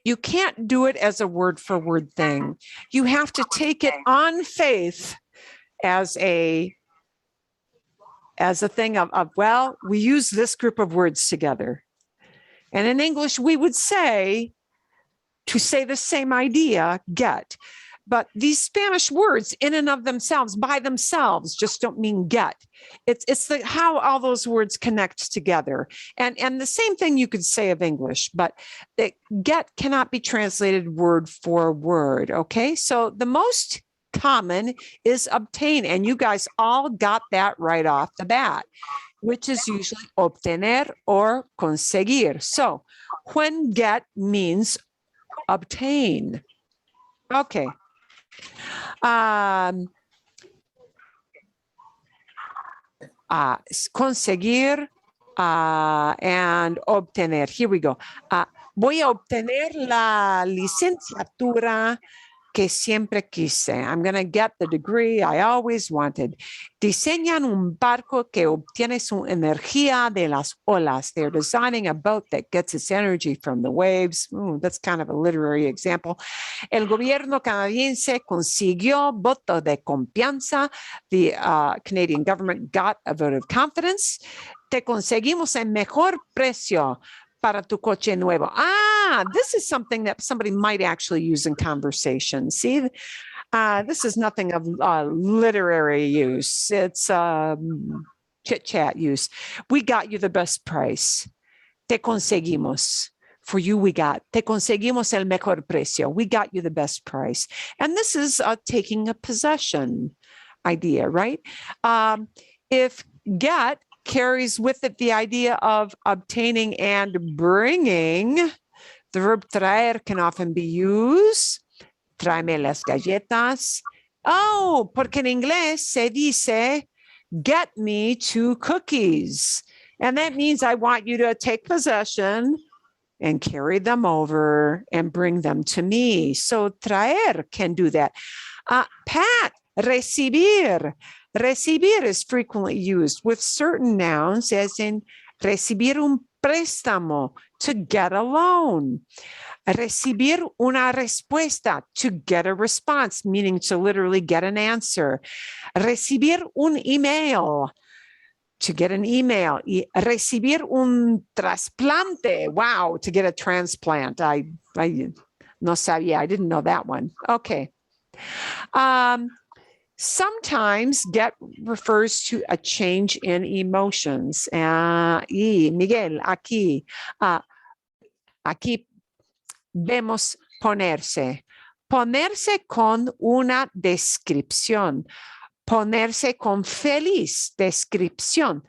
you can't do it as a word for word thing. You have to take it on faith as a thing of, well, we use this group of words together. And in English, we would say, to say the same idea, get. But these Spanish words in and of themselves, by themselves, just don't mean get. It's how all those words connect together. And the same thing you could say of English, but get cannot be translated word for word, okay? So the most common is obtain, and you guys all got that right off the bat, which is usually obtener or conseguir. So when get means obtain. Okay. Conseguir and obtener. Here we go. Voy a obtener la licenciatura que siempre quise. I'm going to get the degree I always wanted. Diseñan un barco que obtiene su energía de las olas. They're designing a boat that gets its energy from the waves. That's kind of a literary example. El gobierno canadiense consiguió voto de confianza. The Canadian government got a vote of confidence. Te conseguimos el mejor precio para tu coche nuevo. This is something that somebody might actually use in conversation. See, this is nothing of literary use. It's chit-chat use. We got you the best price. Te conseguimos. For you, we got. Te conseguimos el mejor precio. We got you the best price. And this is taking a possession idea, right? If get carries with it the idea of obtaining and bringing, the verb traer can often be used. Tráeme las galletas. Oh, porque en inglés se dice, get me 2 cookies. And that means I want you to take possession and carry them over and bring them to me. So traer can do that. Pat, recibir. Recibir is frequently used with certain nouns, as in recibir un préstamo, to get a loan. Recibir una respuesta, to get a response, meaning to literally get an answer. Recibir un email, to get an email. Y recibir un trasplante, wow, to get a transplant. I no sabía, I didn't know that one. Okay. Sometimes get refers to a change in emotions. Y Miguel, aquí vemos ponerse. ponerse con una descripción, ponerse con feliz, descripción,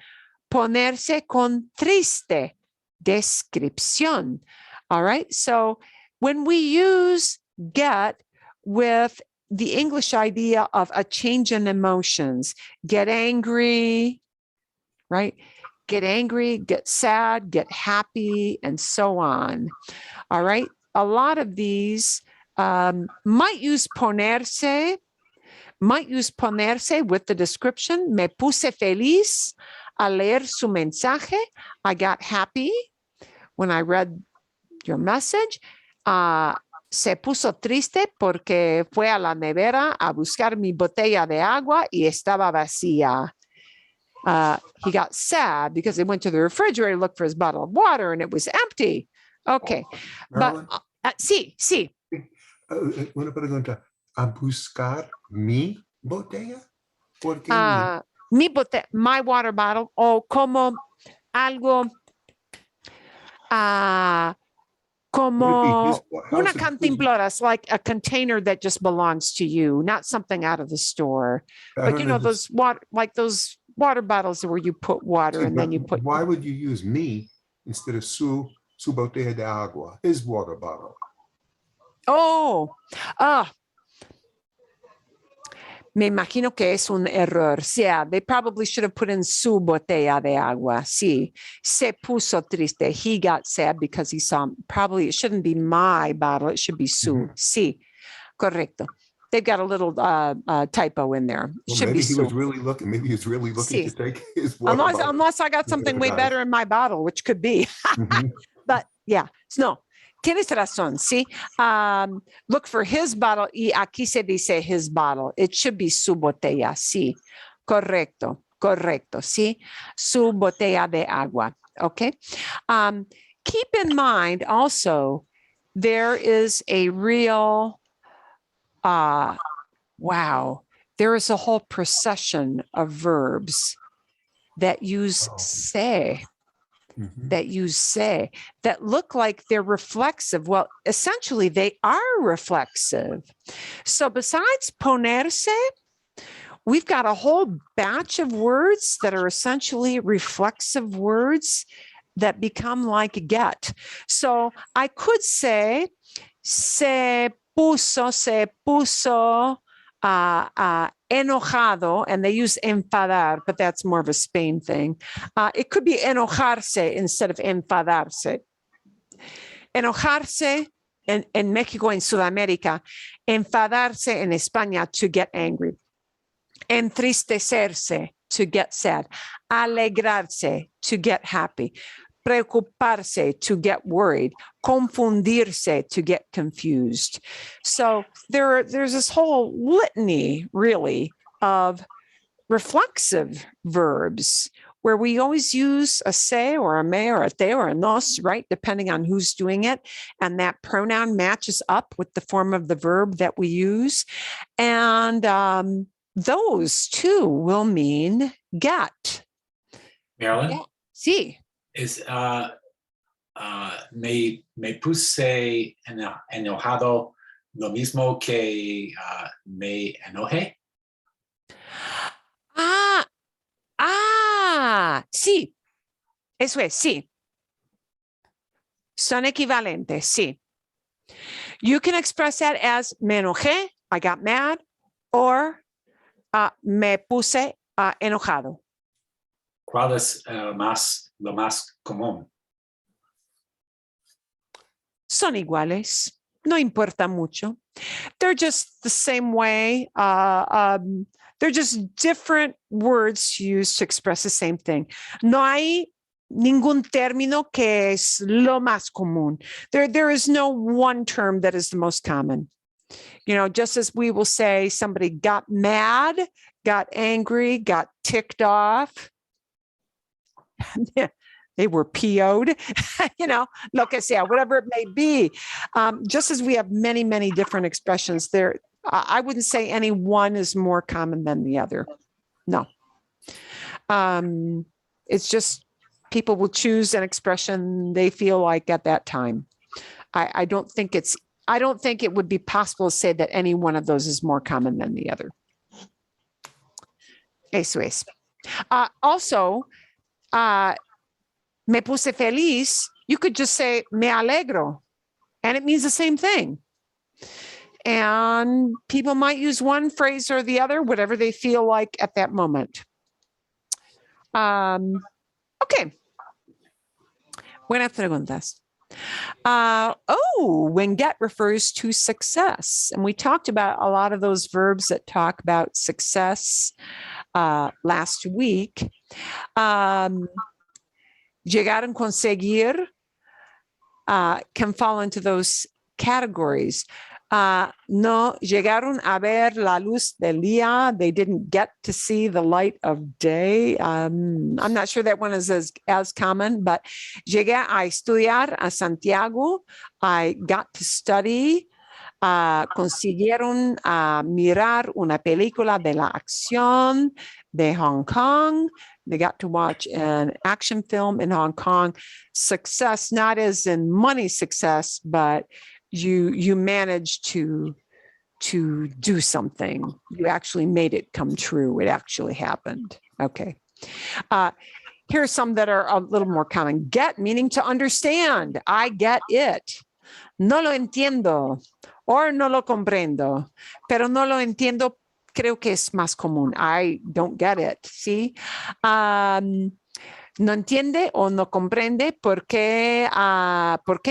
ponerse con triste, descripción. All right. So when we use get with the English idea of a change in emotions, get angry, right? Get angry, get sad, get happy, and so on. All right. A lot of these might use ponerse with the description. Me puse feliz al leer su mensaje. I got happy when I read your message. Se puso triste porque fue a la nevera a buscar mi botella de agua y estaba vacía. He got sad because he went to the refrigerator to look for his bottle of water and it was empty. Okay. Marilyn, Sí. una pregunta. ¿A buscar mi botella? ¿Por qué mi? My water bottle, o como algo, como una cantimploras, like a container that just belongs to you, not something out of the store. But you know, those water bottles where you put water and then you put. Why would you use me instead of su botella de agua, his water bottle? Me imagino que es un error. Yeah, they probably should have put in su botella de agua. Sí, se puso triste. He got sad because he saw, probably it shouldn't be my bottle. It should be su. Sí, correcto. They've got a little typo in there. It Well, should maybe be he su. was really looking. Maybe he was really looking to Sí. take his water bottle. Unless I got something way Guys. better in my bottle, which could be. Mhm. But yeah, no. Tienes razón, sí. Look for his bottle y aquí se dice his bottle. It should be su botella, sí. Correcto, sí. Su botella de agua, okay? Keep in mind also, there is a real, wow, there is a whole procession of verbs that use se. Mhm. That look like they're reflexive. Well, essentially they are reflexive. So besides ponerse, we've got a whole batch of words that are essentially reflexive words that become like get. So I could say se puso enojado, and they use enfadar, but that's more of a Spain thing. It could be enojarse instead of enfadarse. Enojarse en México, en Sudamérica. Enfadarse en España, to get angry. Entristecerse, to get sad. Alegrarse, to get happy. Preocuparse, to get worried. Confundirse, to get confused. So there's this whole litany, really, of reflexive verbs where we always use a se or a me or a te or a nos, right? Depending on who's doing it. And that pronoun matches up with the form of the verb that we use. And those too will mean get. Marilyn? Yeah. Sí. Is me puse enojado lo mismo que me enojé? Sí. Eso es, sí. Son equivalentes, sí. You can express that as me enojé, I got mad, or me puse enojado. ¿Cuál es lo más común? Son iguales. No importa mucho. They're just the same way. They're just different words used to express the same thing. No hay ningún término que es lo más común. There is no one term that is the most common. You know, just as we will say somebody got mad, got angry, got ticked off. They were PO'd, you know, lo que sea, whatever it may be. Just as we have many, many different expressions there, I wouldn't say any one is more common than the other. No. It's just people will choose an expression they feel like at that time. I don't think it's I don't think it would be possible to say that any one of those is more common than the other. Eso es. Also, me puse feliz. You could just say me alegro, and it means the same thing. And people might use one phrase or the other, whatever they feel like at that moment. Okay. Buenas preguntas. When get refers to success. And we talked about a lot of those verbs that talk about success last week. Llegar and conseguir can fall into those categories. No llegaron a ver la luz del día. They didn't get to see the light of day. I'm not sure that one is as common, but llegué a estudiar a Santiago. I got to study. Consiguieron mirar una película de la acción de Hong Kong. They got to watch an action film in Hong Kong. Success, not as in money success, but you managed to do something. You actually made it come true. It actually happened. Okay. Here are some that are a little more common. Get, meaning to understand. I get it. No lo entiendo. Or no lo comprendo. Pero no lo entiendo, creo que es más común. I don't get it. ¿Sí? No entiende o no comprende por qué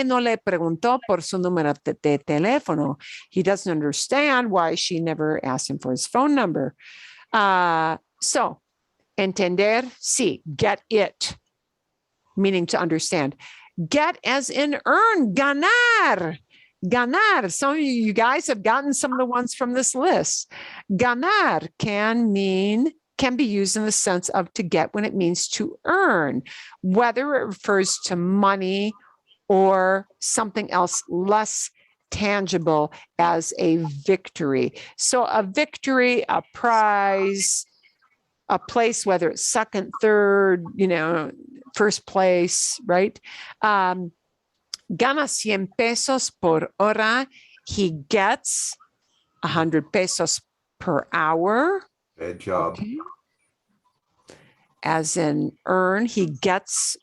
no le preguntó por su número de teléfono. He doesn't understand why she never asked him for his phone number. So, entender, sí, get it, meaning to understand. Get as in earn, ganar. Ganar. Some of you guys have gotten some of the ones from this list. Ganar can be used in the sense of to get when it means to earn, whether it refers to money or something else less tangible as a victory. So a victory, a prize, a place, whether it's second, third, first place, right? Gana 100 pesos por hora. He gets 100 pesos per hour. Bad job. Okay. As in earn, he gets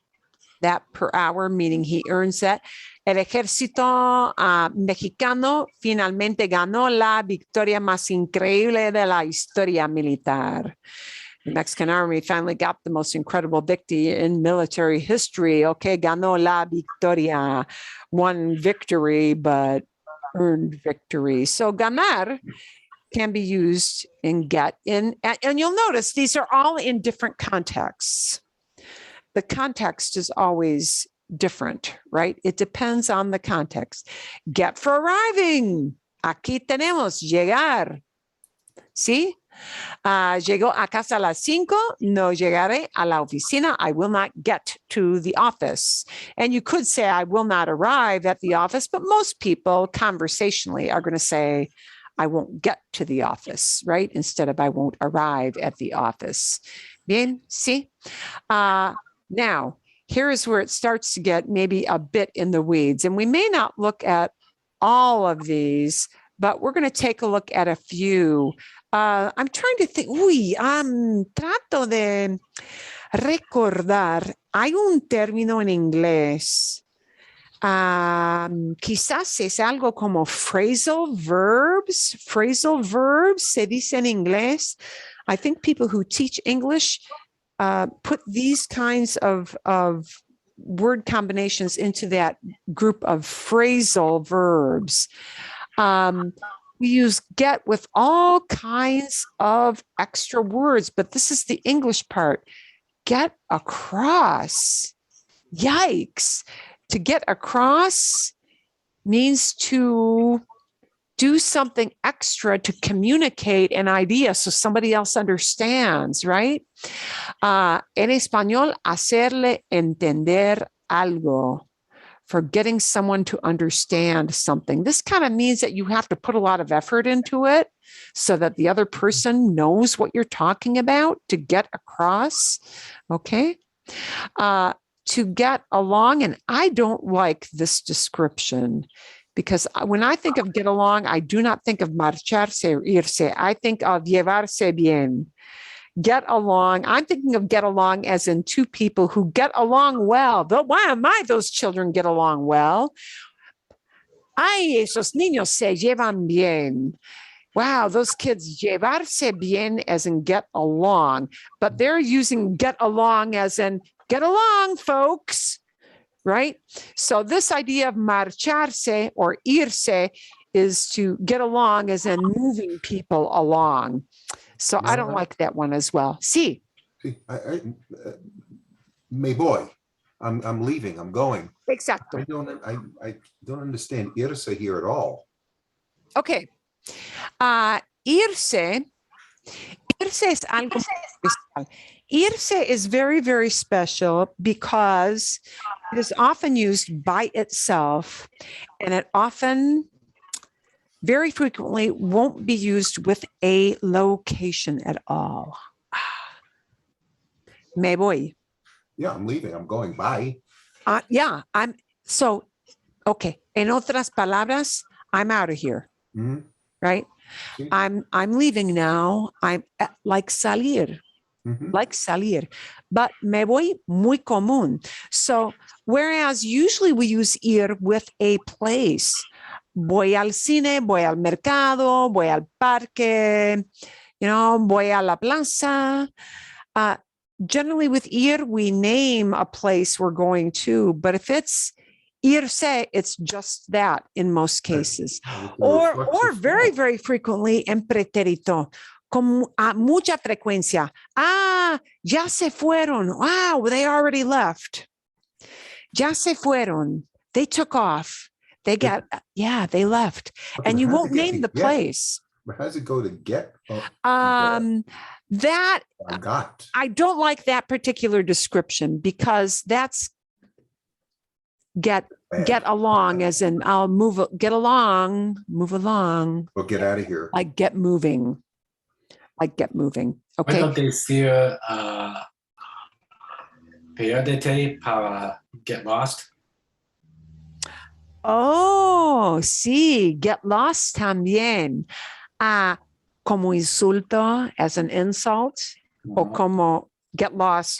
that per hour, meaning he earns that. El ejército mexicano finalmente ganó la victoria más increíble de la historia militar. The Mexican army finally got the most incredible victory in military history. Okay, ganó la victoria, won victory, but earned victory. So ganar can be used in get in, and you'll notice these are all in different contexts. The context is always different, right? It depends on the context. Get for arriving. Aquí tenemos llegar. ¿Sí? Llegó a casa a las 5. No llegaré a la oficina. I will not get to the office. And you could say, I will not arrive at the office, but most people conversationally are going to say, I won't get to the office, right? Instead of I won't arrive at the office. Bien, sí? Now, here is where it starts to get maybe a bit in the weeds. And we may not look at all of these, but we're going to take a look at a few. I'm trying to think. Trato de recordar. Hay un término en inglés. Quizás es algo como phrasal verbs. Phrasal verbs se dice en inglés. I think people who teach English put these kinds of word combinations into that group of phrasal verbs. We use get with all kinds of extra words, but this is the English part. Get across. Yikes. To get across means to do something extra to communicate an idea so somebody else understands, right? En español, hacerle entender algo. For getting someone to understand something. This kind of means that you have to put a lot of effort into it so that the other person knows what you're talking about to get across. Okay. To get along, and I don't like this description. Because when I think of get along, I do not think of marcharse or irse. I think of llevarse bien. Get along. I'm thinking of get along as in two people who get along well. Why am I? Those children get along well. Ay, esos niños se llevan bien. Wow, those kids llevarse bien as in get along, but they're using get along as in get along, folks, right? So this idea of marcharse or irse is to get along as in moving people along. So I don't like that one as well. See, See, me voy. I'm leaving. I'm going. exacto. I don't understand irse here at all. Okay. Irse es algo especial. Irse is very, very special because it is often used by itself, and it often, very frequently, won't be used with a location at all. Me voy. Yeah, I'm leaving. I'm going. Bye. Yeah, okay. En otras palabras, I'm out of here, Mhm. right? Sí. I'm leaving now. I'm like salir. Mhm. Like salir, but me voy muy común. So, whereas usually we use ir with a place, voy al cine, voy al mercado, voy al parque, voy a la plaza. Generally with ir, we name a place we're going to, but if it's irse, it's just that in most cases. Or very, very frequently en pretérito. Con mucha frecuencia. Ya se fueron. Wow, they already left. Ya se fueron. They took off. They they left. Okay, And you how's won't it get name to the get? place. But how's it go to get? That I got. I don't like that particular description because that's get along as in I'll get along. Well, get out of here. Like get moving. Why Okay. don't they steer perdete para get lost? Oh, sí, get lost también. Como insulto as an insult o como get lost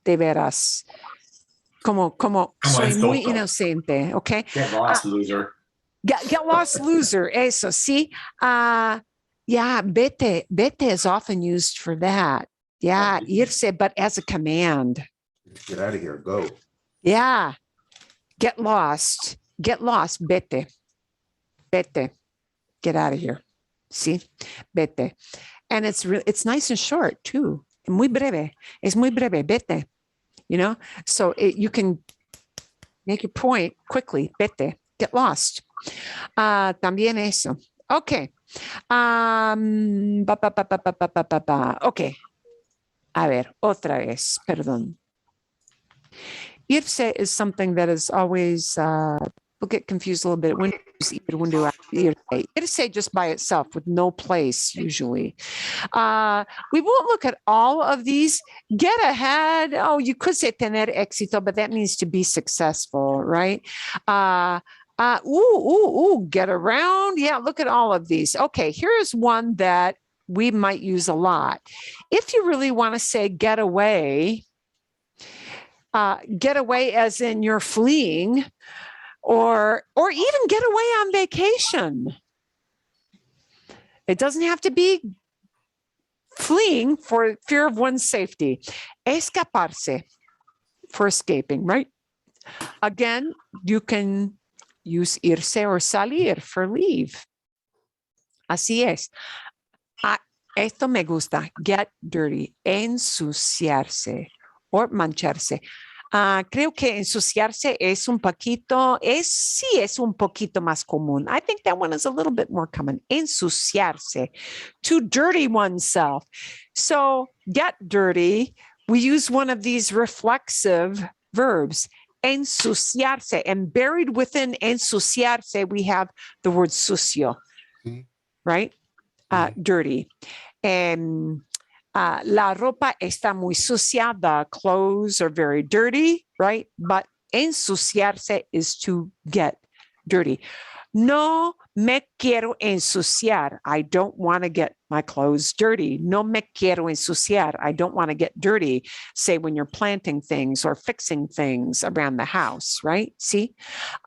de veras. Como soy muy insulto. inocente, okay? Get lost, loser. Get lost, loser. Eso, sí. Yeah, vete is often used for that. Yeah, irse, but as a command. Get out of here. Go. Yeah. Get lost, vete. Get out of here. See, vete. And it's nice and short too. Muy breve. Es muy breve, vete. So you can make your point quickly. Vete, get lost. También eso. Okay. Okay. A ver, otra vez, perdón. Irse is something that is always, we'll get confused a little bit. When do irse just by itself with no place usually. We won't look at all of these. Get ahead. Oh, you could say tener éxito, but that means to be successful, right? Get around. Yeah, look at all of these. Okay, here's one that we might use a lot. If you really want to say get away as in you're fleeing, or even get away on vacation. It doesn't have to be fleeing for fear of one's safety. Escaparse, for escaping, right? Again, you can use irse or salir for leave. Así es. Esto me gusta. Get dirty. Ensuciarse or mancharse. Creo que ensuciarse es un poquito más común. I think that one is a little bit more common. Ensuciarse, to dirty oneself. So get dirty, we use one of these reflexive verbs, ensuciarse, and buried within ensuciarse, we have the word sucio, right? Dirty. La ropa está muy sucia. The clothes are very dirty, right? But ensuciarse is to get dirty. No me quiero ensuciar. I don't want to get my clothes dirty. No me quiero ensuciar. I don't want to get dirty. Say when you're planting things or fixing things around the house, right? See?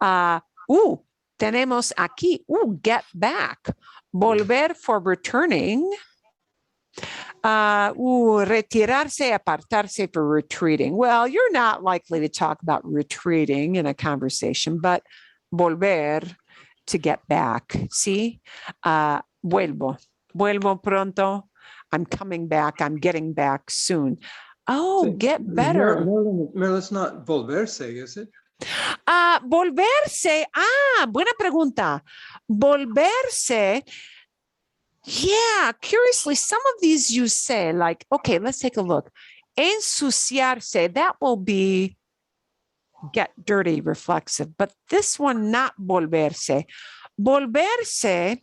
Tenemos aquí, get back. Volver for returning. Retirarse, apartarse for retreating. Well, you're not likely to talk about retreating in a conversation, but volver, to get back. See? Vuelvo pronto. I'm coming back. I'm getting back soon. Oh, So, get better. Marilyn, it's not volverse, is it? Volverse. Buena pregunta. Volverse. Yeah, curiously, some of these you say like, okay, let's take a look. Ensuciarse, that will be get dirty, reflexive, but this one not volverse. Volverse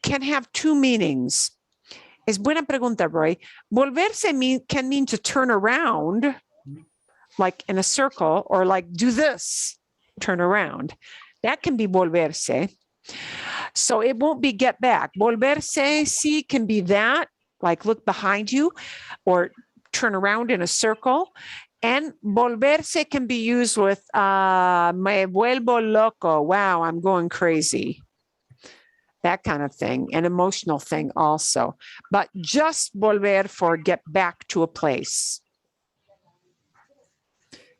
can have two meanings. Es buena pregunta, Roy. Volverse can mean to turn around, like in a circle, or like do this, turn around. That can be volverse. So it won't be get back. Volverse, sí, can be that, like look behind you or turn around in a circle. And volverse can be used with me vuelvo loco. Wow, I'm going crazy. That kind of thing, an emotional thing also. But just volver for get back to a place.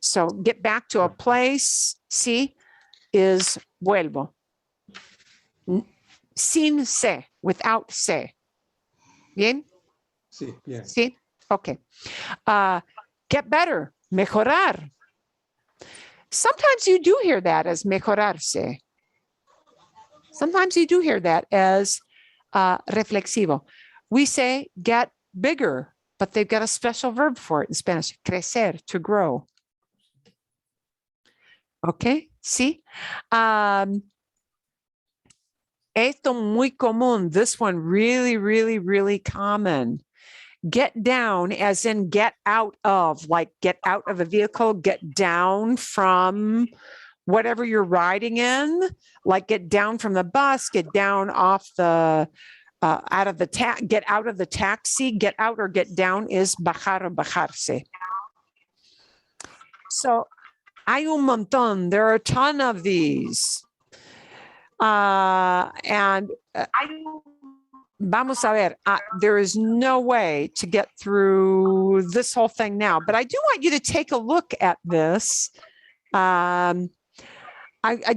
So get back to a place, sí, is vuelvo. Sin se, without se. Bien? Sí, bien. Sí? Okay. Get better, mejorar. Sometimes you do hear that as mejorarse. Sometimes you do hear that as reflexivo. We say get bigger, but they've got a special verb for it in Spanish, crecer, to grow. Okay, sí. Esto muy común. This one really, really, really common. Get down as in get out of, like get out of a vehicle, get down from whatever you're riding in, like get down from the bus, get down off the, out of the, get out of the taxi, get out or get down is bajar or bajarse. So hay un montón, there are a ton of these. Vamos a ver, there is no way to get through this whole thing now, but I do want you to take a look at this. I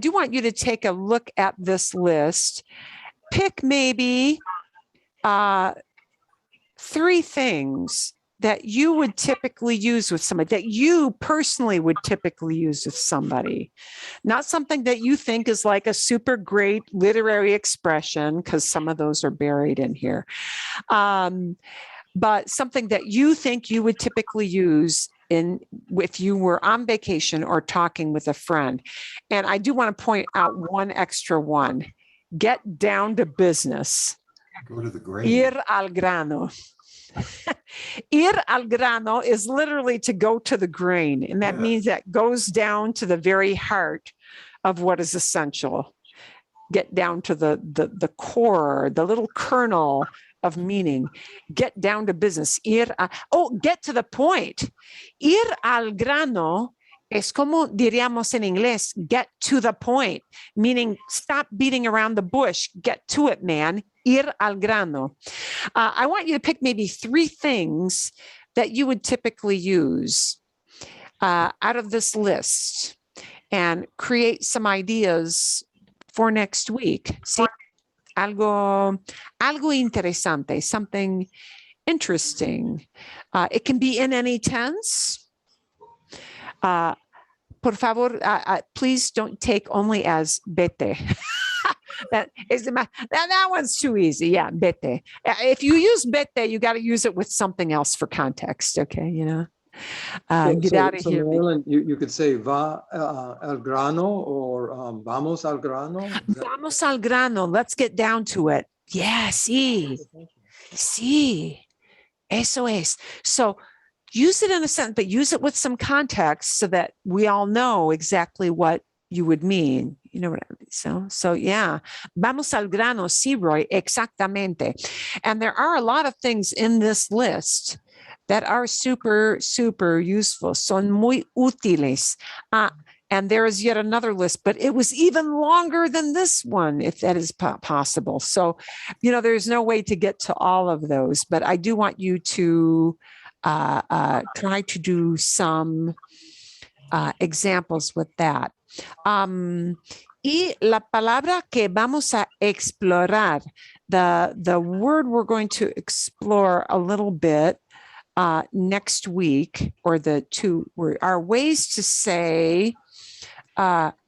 do want you to take a look at this list. Pick maybe 3 things that you would typically use with somebody, that you personally would typically use with somebody. Not something that you think is like a super great literary expression, because some of those are buried in here. But something that you think you would typically use if you were on vacation or talking with a friend. And I do want to point out one extra one. Get down to business. Go to the grave. Ir al grano. Ir al grano is literally to go to the grain, and that means that goes down to the very heart of what is essential. Get down to the core, the little kernel of meaning. Get down to business. Get to the point. Ir al grano es como diríamos en inglés, get to the point, meaning stop beating around the bush, get to it, man. Ir al grano. I want you to pick maybe 3 things that you would typically use out of this list and create some ideas for next week. See, algo interesante, something interesting. It can be in any tense. Por favor, please don't take only as vete. That one's too easy. Yeah, vete. If you use vete, you got to use it with something else for context. Okay, you know. Get out of here. Marilyn, you could say va al grano or vamos al grano. Vamos al grano. Let's get down to it. Yeah, sí. Sí. Eso es. So use it in a sentence, but use it with some context so that we all know exactly what you would mean. You know what I mean? So yeah, vamos al grano, sí, Roy, exactamente. And there are a lot of things in this list that are super, super useful. Son muy útiles. And there is yet another list, but it was even longer than this one, if that is possible. So, there's no way to get to all of those, but I do want you to try to do some examples with that. Y la palabra que vamos a explorar, the word we're going to explore a little bit next week, or the two are ways to say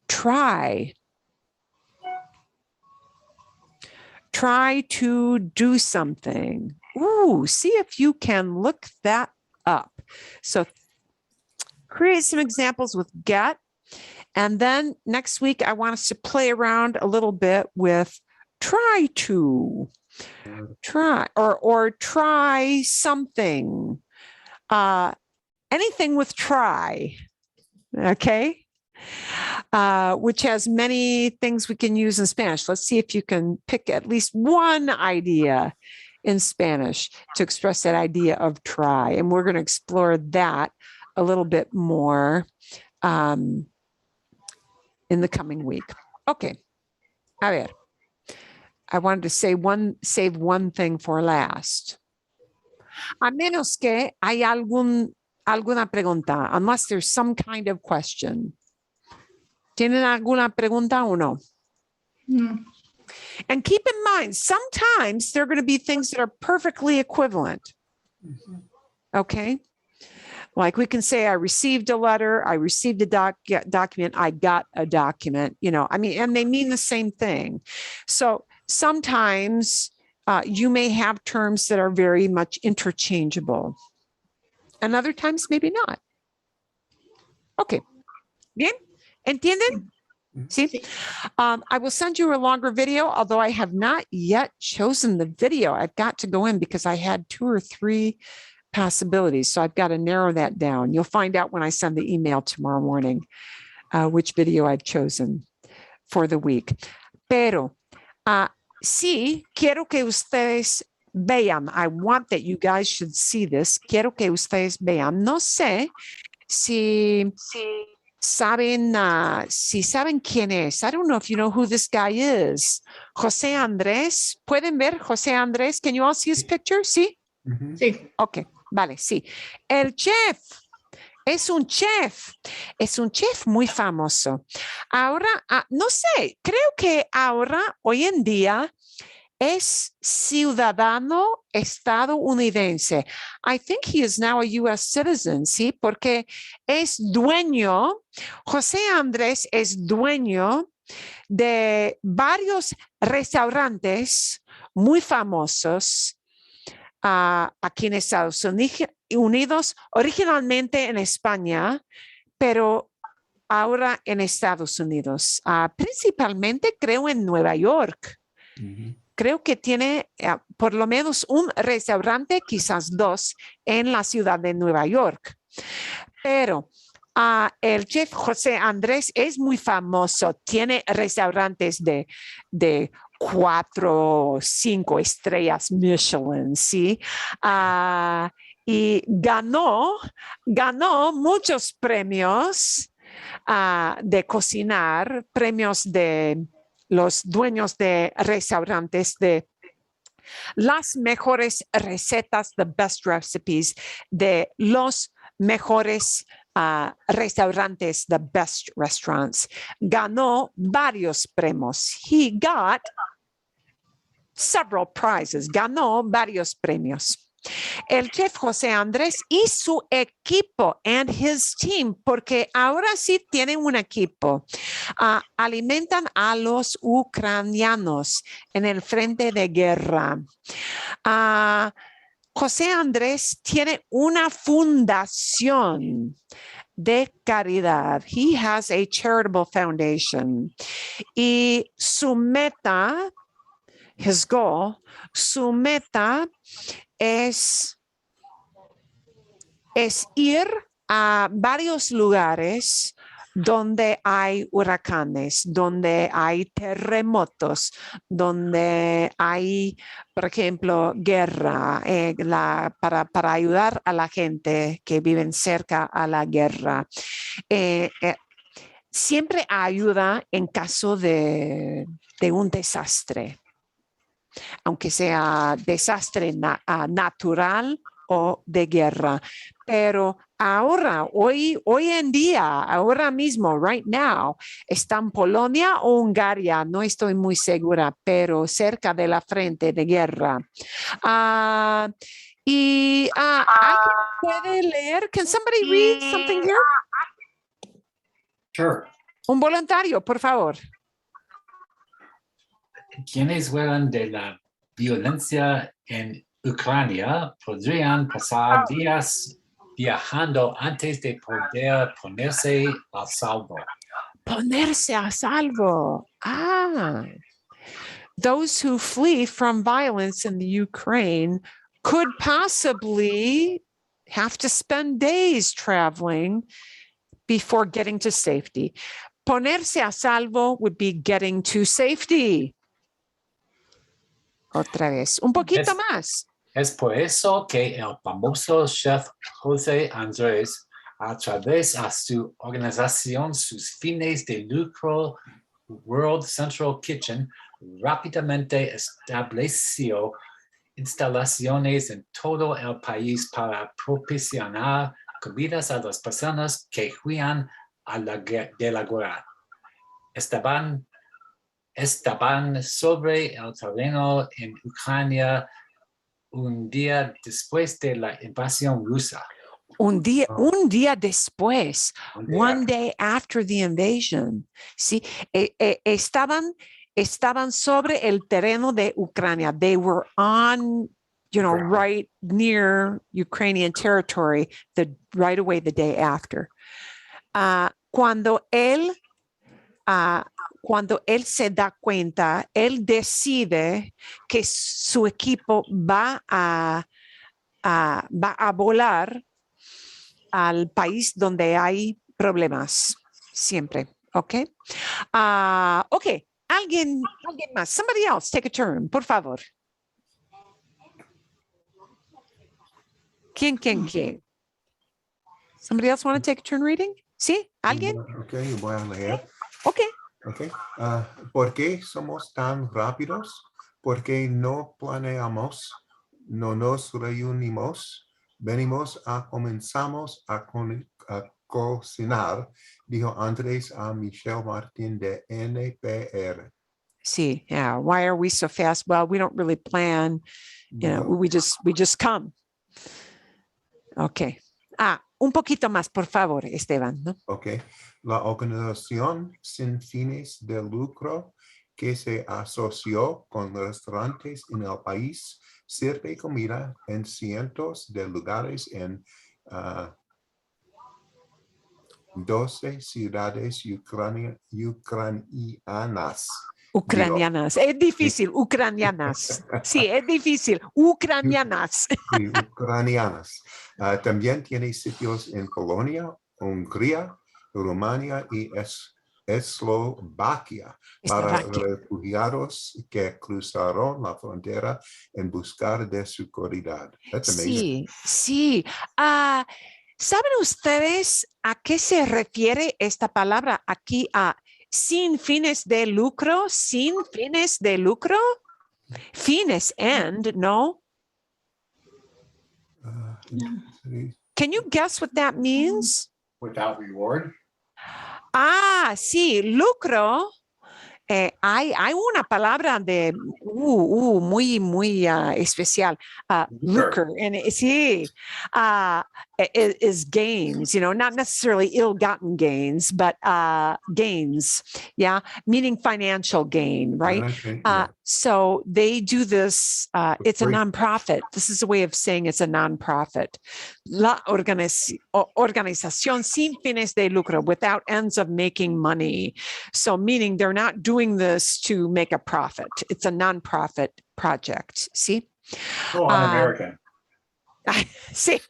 try to do something. Ooh, see if you can look that up. So create some examples with get. And then next week, I want us to play around a little bit with try to, or try something, anything with try, okay? Which has many things we can use in Spanish. Let's see if you can pick at least one idea in Spanish to express that idea of try. And we're going to explore that a little bit more in the coming week. Okay. A ver. I wanted to save one thing for last. A menos que hay alguna pregunta, unless there's some kind of question. ¿Tienen alguna pregunta o no? Mm. And keep in mind, sometimes there are going to be things that are perfectly equivalent. Okay. Like we can say, I received a letter, I received a document, I got a document, and they mean the same thing. So sometimes you may have terms that are very much interchangeable, and other times maybe not. Okay. Bien? ¿Entienden? See, I will send you a longer video, although I have not yet chosen the video. I've got to go in because I had 2 or 3 possibilities. So I've got to narrow that down. You'll find out when I send the email tomorrow morning, which video I've chosen for the week. Pero sí, quiero que ustedes vean. I want that you guys should see this. Quiero que ustedes vean. No sé si saben quién es. I don't know if you know who this guy is. José Andrés. ¿Pueden ver José Andrés? Can you all see his picture? Sí. Sí. Ok, vale, sí. El chef es un chef muy famoso. Ahora, no sé, creo que ahora, hoy en día, es ciudadano estadounidense. I think he is now a U.S. citizen, sí, porque es dueño, José Andrés es dueño de varios restaurantes muy famosos aquí en Estados Unidos, originalmente en España, pero ahora en Estados Unidos, principalmente creo en Nueva York. Creo que tiene por lo menos un restaurante, quizás 2, en la ciudad de Nueva York. Pero el chef José Andrés es muy famoso, tiene restaurantes de 4, 5 estrellas Michelin, ¿sí? Y ganó muchos premios de cocinar, premios de los dueños de restaurantes de las mejores recetas, the best recipes, de los mejores restaurantes, the best restaurants. Ganó varios premios. He got several prizes. Ganó varios premios. El chef José Andrés y su equipo and his team, porque ahora sí tienen un equipo, alimentan a los ucranianos en el frente de guerra. José Andrés tiene una fundación de caridad. He has a charitable foundation. Y su meta, his goal, su meta es ir a varios lugares donde hay huracanes, donde hay terremotos, donde hay, por ejemplo, guerra, para ayudar a la gente que viven cerca a la guerra. Siempre ayuda en caso de un desastre, aunque sea desastre natural o de guerra. Pero ahora, hoy en día, ahora mismo, right now, está en Polonia o Hungría, no estoy muy segura, pero cerca de la frente de guerra. ¿Alguien puede leer? Can somebody read something here? Sure. Un voluntario, por favor. Quienes huelan de la violencia en Ucrania podrían pasar días viajando antes de poder ponerse a salvo. Ponerse a salvo. Those who flee from violence in the Ukraine could possibly have to spend days traveling before getting to safety. Ponerse a salvo would be getting to safety. Otra vez, un poquito más. Es por eso que el famoso chef José Andrés, a través de su organización, sus fines de lucro, World Central Kitchen, rápidamente estableció instalaciones en todo el país para proporcionar comidas a las personas que huían de la guerra. Estaban sobre el terreno en Ucrania un día después de la invasión rusa. Un día después, one day after the invasion, ¿sí? Estaban sobre el terreno de Ucrania. They were on, right near Ukrainian territory, right away the day after. Cuando él se da cuenta, él decide que su equipo va a volar al país donde hay problemas, siempre, ¿ok? Ok, alguien más, somebody else, take a turn, por favor. ¿Quién? Somebody else want to take a turn reading? ¿Sí? ¿Alguien? Ok, voy a leer. Ok. Okay. ¿Por qué somos tan rápidos? ¿Por qué no planeamos? ¿No nos reunimos? Comenzamos a cocinar, dijo Andrés a Michelle Martín de NPR. Sí, yeah. Why are we so fast? Well, we don't really plan. We just come. Okay. Un poquito más, por favor, Esteban, ¿no? Okay. La organización sin fines de lucro que se asoció con restaurantes en el país sirve comida en cientos de lugares en 12 ciudades ucranianas. Ucranianas. Es difícil, ucranianas. Sí, es difícil, ucranianas. Sí, ucranianas. También tiene sitios en Polonia, Hungría, Rumania y Eslovaquia para refugiados que cruzaron la frontera en busca de seguridad. That's amazing. Sí. ¿Saben ustedes a qué se refiere esta palabra aquí? Sin fines de lucro, sin fines de lucro. Fines, end, no? Can you guess what that means? Without reward. Sí, lucro. Hay una palabra de muy especial. Lucre. Sí. Is gains, not necessarily ill-gotten gains, but gains, yeah, meaning financial gain, right? Okay, yeah. So they do this, it's a nonprofit. This is a way of saying it's a nonprofit. La organización sin fines de lucro, without ends of making money. So meaning they're not doing this to make a profit. It's a nonprofit project, see? So un-American. See?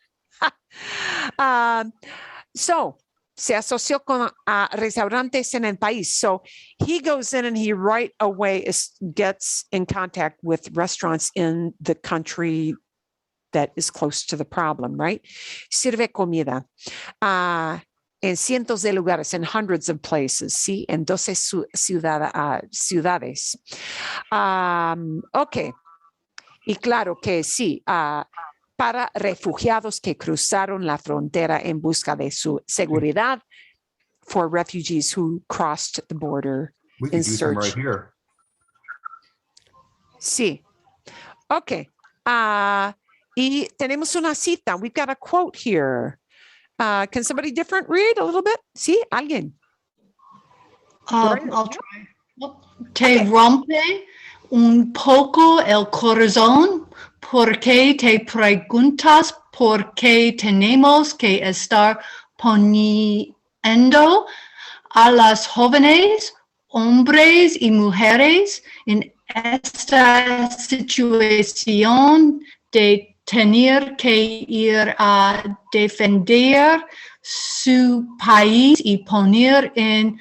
So Se asoció con restaurantes en el país. So he goes in and he right away gets in contact with restaurants in the country that is close to the problem, right? Sirve comida en cientos de lugares, in hundreds of places, ¿sí? En 12 ciudades. Ok. Y claro que sí, para refugiados que cruzaron la frontera en busca de su seguridad, for refugees who crossed the border We in could use them right search. here. Sí. Ok. Y tenemos una cita. We've got a quote here. Can somebody different read a little bit? Sí, alguien. I'll try. Te rompe un poco el corazón porque te preguntas por qué tenemos que estar poniendo a las jóvenes, hombres y mujeres en esta situación de tener que ir a defender su país y poner en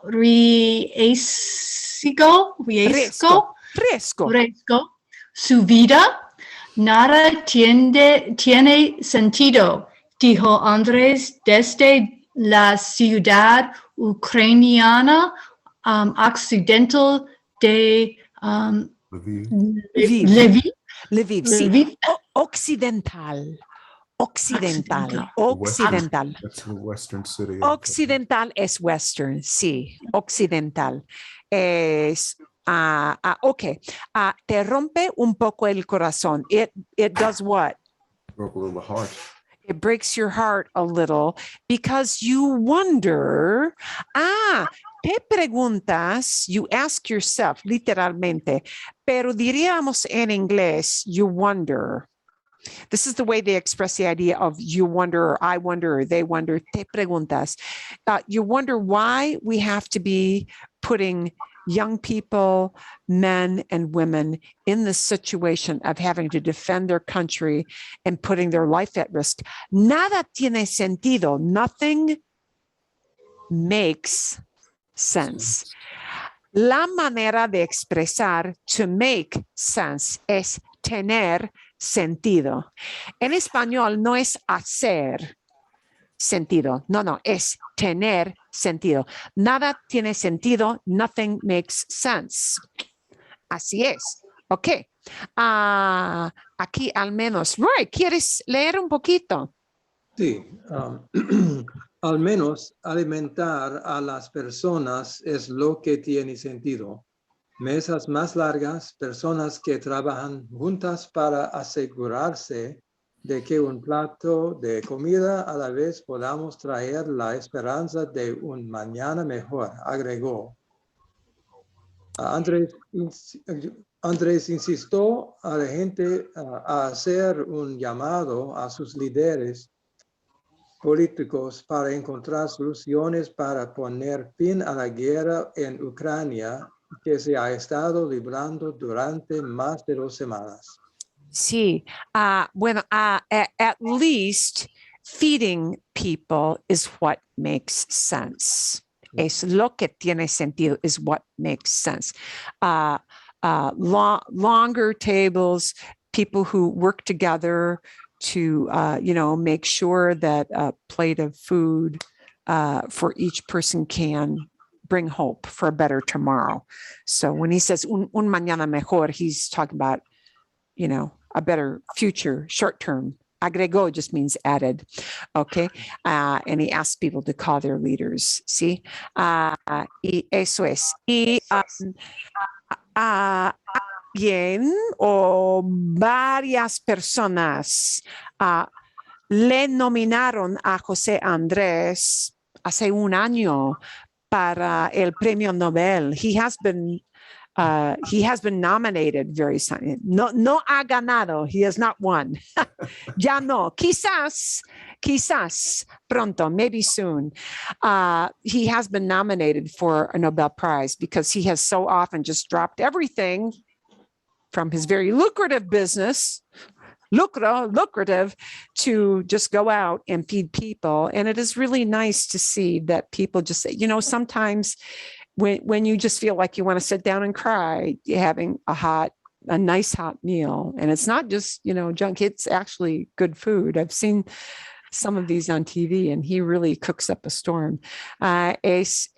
riesgo su vida. Nada tiene sentido, dijo Andrés desde la ciudad ucraniana occidental de Lviv. Lviv, sí. Lviv. Occidental. Occidental. That's the western city. Occidental es western, sí. Occidental. Es, ok. Te rompe un poco el corazón. It does what? Broke a little heart. It breaks your heart a little because you wonder, te preguntas, you ask yourself, literalmente, pero diríamos en inglés, you wonder. This is the way they express the idea of you wonder, or I wonder, or they wonder, te preguntas. You wonder why we have to be putting young people, men and women in the situation of having to defend their country and putting their life at risk. Nada tiene sentido. Nothing makes sense. La manera de expresar to make sense es tener sentido. En español no es hacer sentido. No, es tener sentido. Nada tiene sentido. Nothing makes sense. Así es. Ok. Aquí al menos. Roy, ¿quieres leer un poquito? Sí, al menos alimentar a las personas es lo que tiene sentido. Mesas más largas, personas que trabajan juntas para asegurarse de que un plato de comida a la vez podamos traer la esperanza de un mañana mejor, agregó. Andrés insistió a la gente a hacer un llamado a sus líderes políticos para encontrar soluciones para poner fin a la guerra en Ucrania que se ha estado librando durante más de 2 semanas. Sí, bueno, at least feeding people is what makes sense. Es lo que tiene sentido, is what makes sense. Longer tables, people who work together to, make sure that a plate of food for each person can bring hope for a better tomorrow. So when he says un mañana mejor, he's talking about, a better future, short term. Agregó just means added. Okay. And he asks people to call their leaders. See? Y eso es. Y alguien o varias personas le nominaron a José Andrés hace un año para el premio Nobel. He has been nominated various times. No ha ganado. He has not won. Ya no. Quizás pronto, maybe soon. He has been nominated for a Nobel Prize because he has so often just dropped everything from his very lucrative business lucrative to just go out and feed people. And it is really nice to see that people just say, sometimes when you just feel like you want to sit down and cry, you're having a nice hot meal. And it's not just, junk, it's actually good food. I've seen some of these on TV and he really cooks up a storm. Es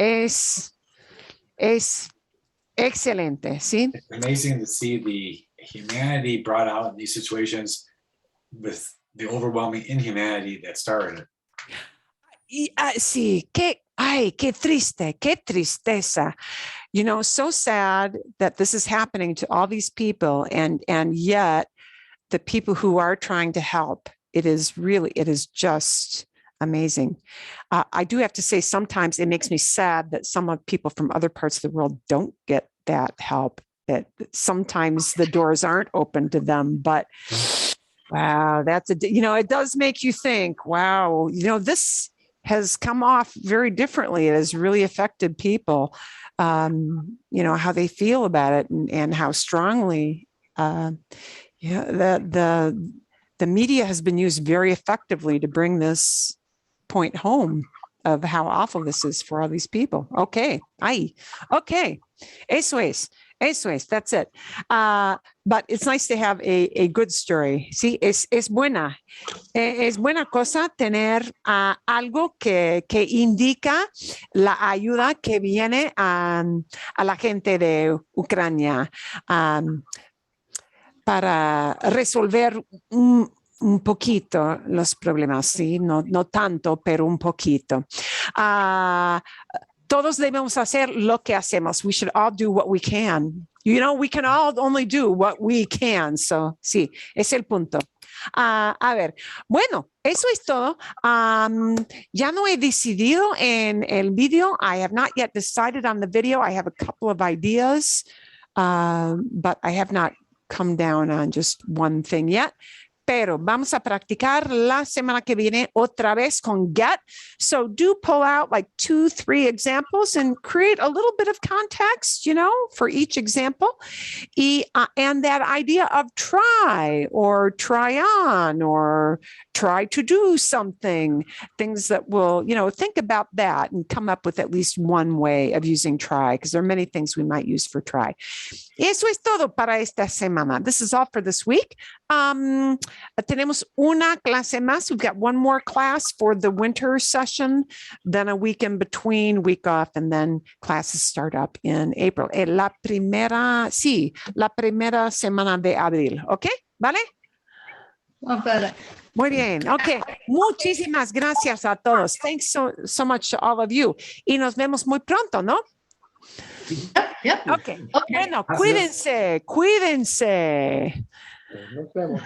excelente, ¿sí? It's amazing to see the humanity brought out in these situations with the overwhelming inhumanity that started it. Sí, qué triste, qué tristeza. So sad that this is happening to all these people, and yet the people who are trying to help, it is just amazing. I do have to say, sometimes it makes me sad that some of people from other parts of the world don't get that help. That sometimes the doors aren't open to them, but wow, it does make you think, wow, this has come off very differently. It has really affected people, how they feel about it and how strongly, the media has been used very effectively to bring this point home of how awful this is for all these people. Okay. Eso es. That's it. But it's nice to have a good story. Sí, es buena. Es buena cosa tener algo que indica la ayuda que viene a la gente de Ucrania para resolver un poquito los problemas, ¿sí? No tanto, pero un poquito. Todos debemos hacer lo que hacemos. We should all do what we can. We can all only do what we can. So, sí, es el punto. A ver, bueno, eso es todo. Ya no he decidido en el video. I have not yet decided on the video. I have a couple of ideas, but I have not come down on just one thing yet. Pero vamos a practicar la semana que viene otra vez con get. So do pull out like 2-3 examples and create a little bit of context, for each example. And that idea of try or try on or try to do something, things that will, think about that and come up with at least one way of using try, because there are many things we might use for try. Eso es todo para esta semana. This is all for this week. Tenemos una clase más. We've got one more class for the winter session, then a week in between, week off, and then classes start up in April. La primera semana de abril. ¿Ok? ¿Vale? Okay. Muy bien. Ok. Muchísimas gracias a todos. Thanks so much to all of you. Y nos vemos muy pronto, ¿no? Yep. Ok. Bueno, cuídense. Nos vemos.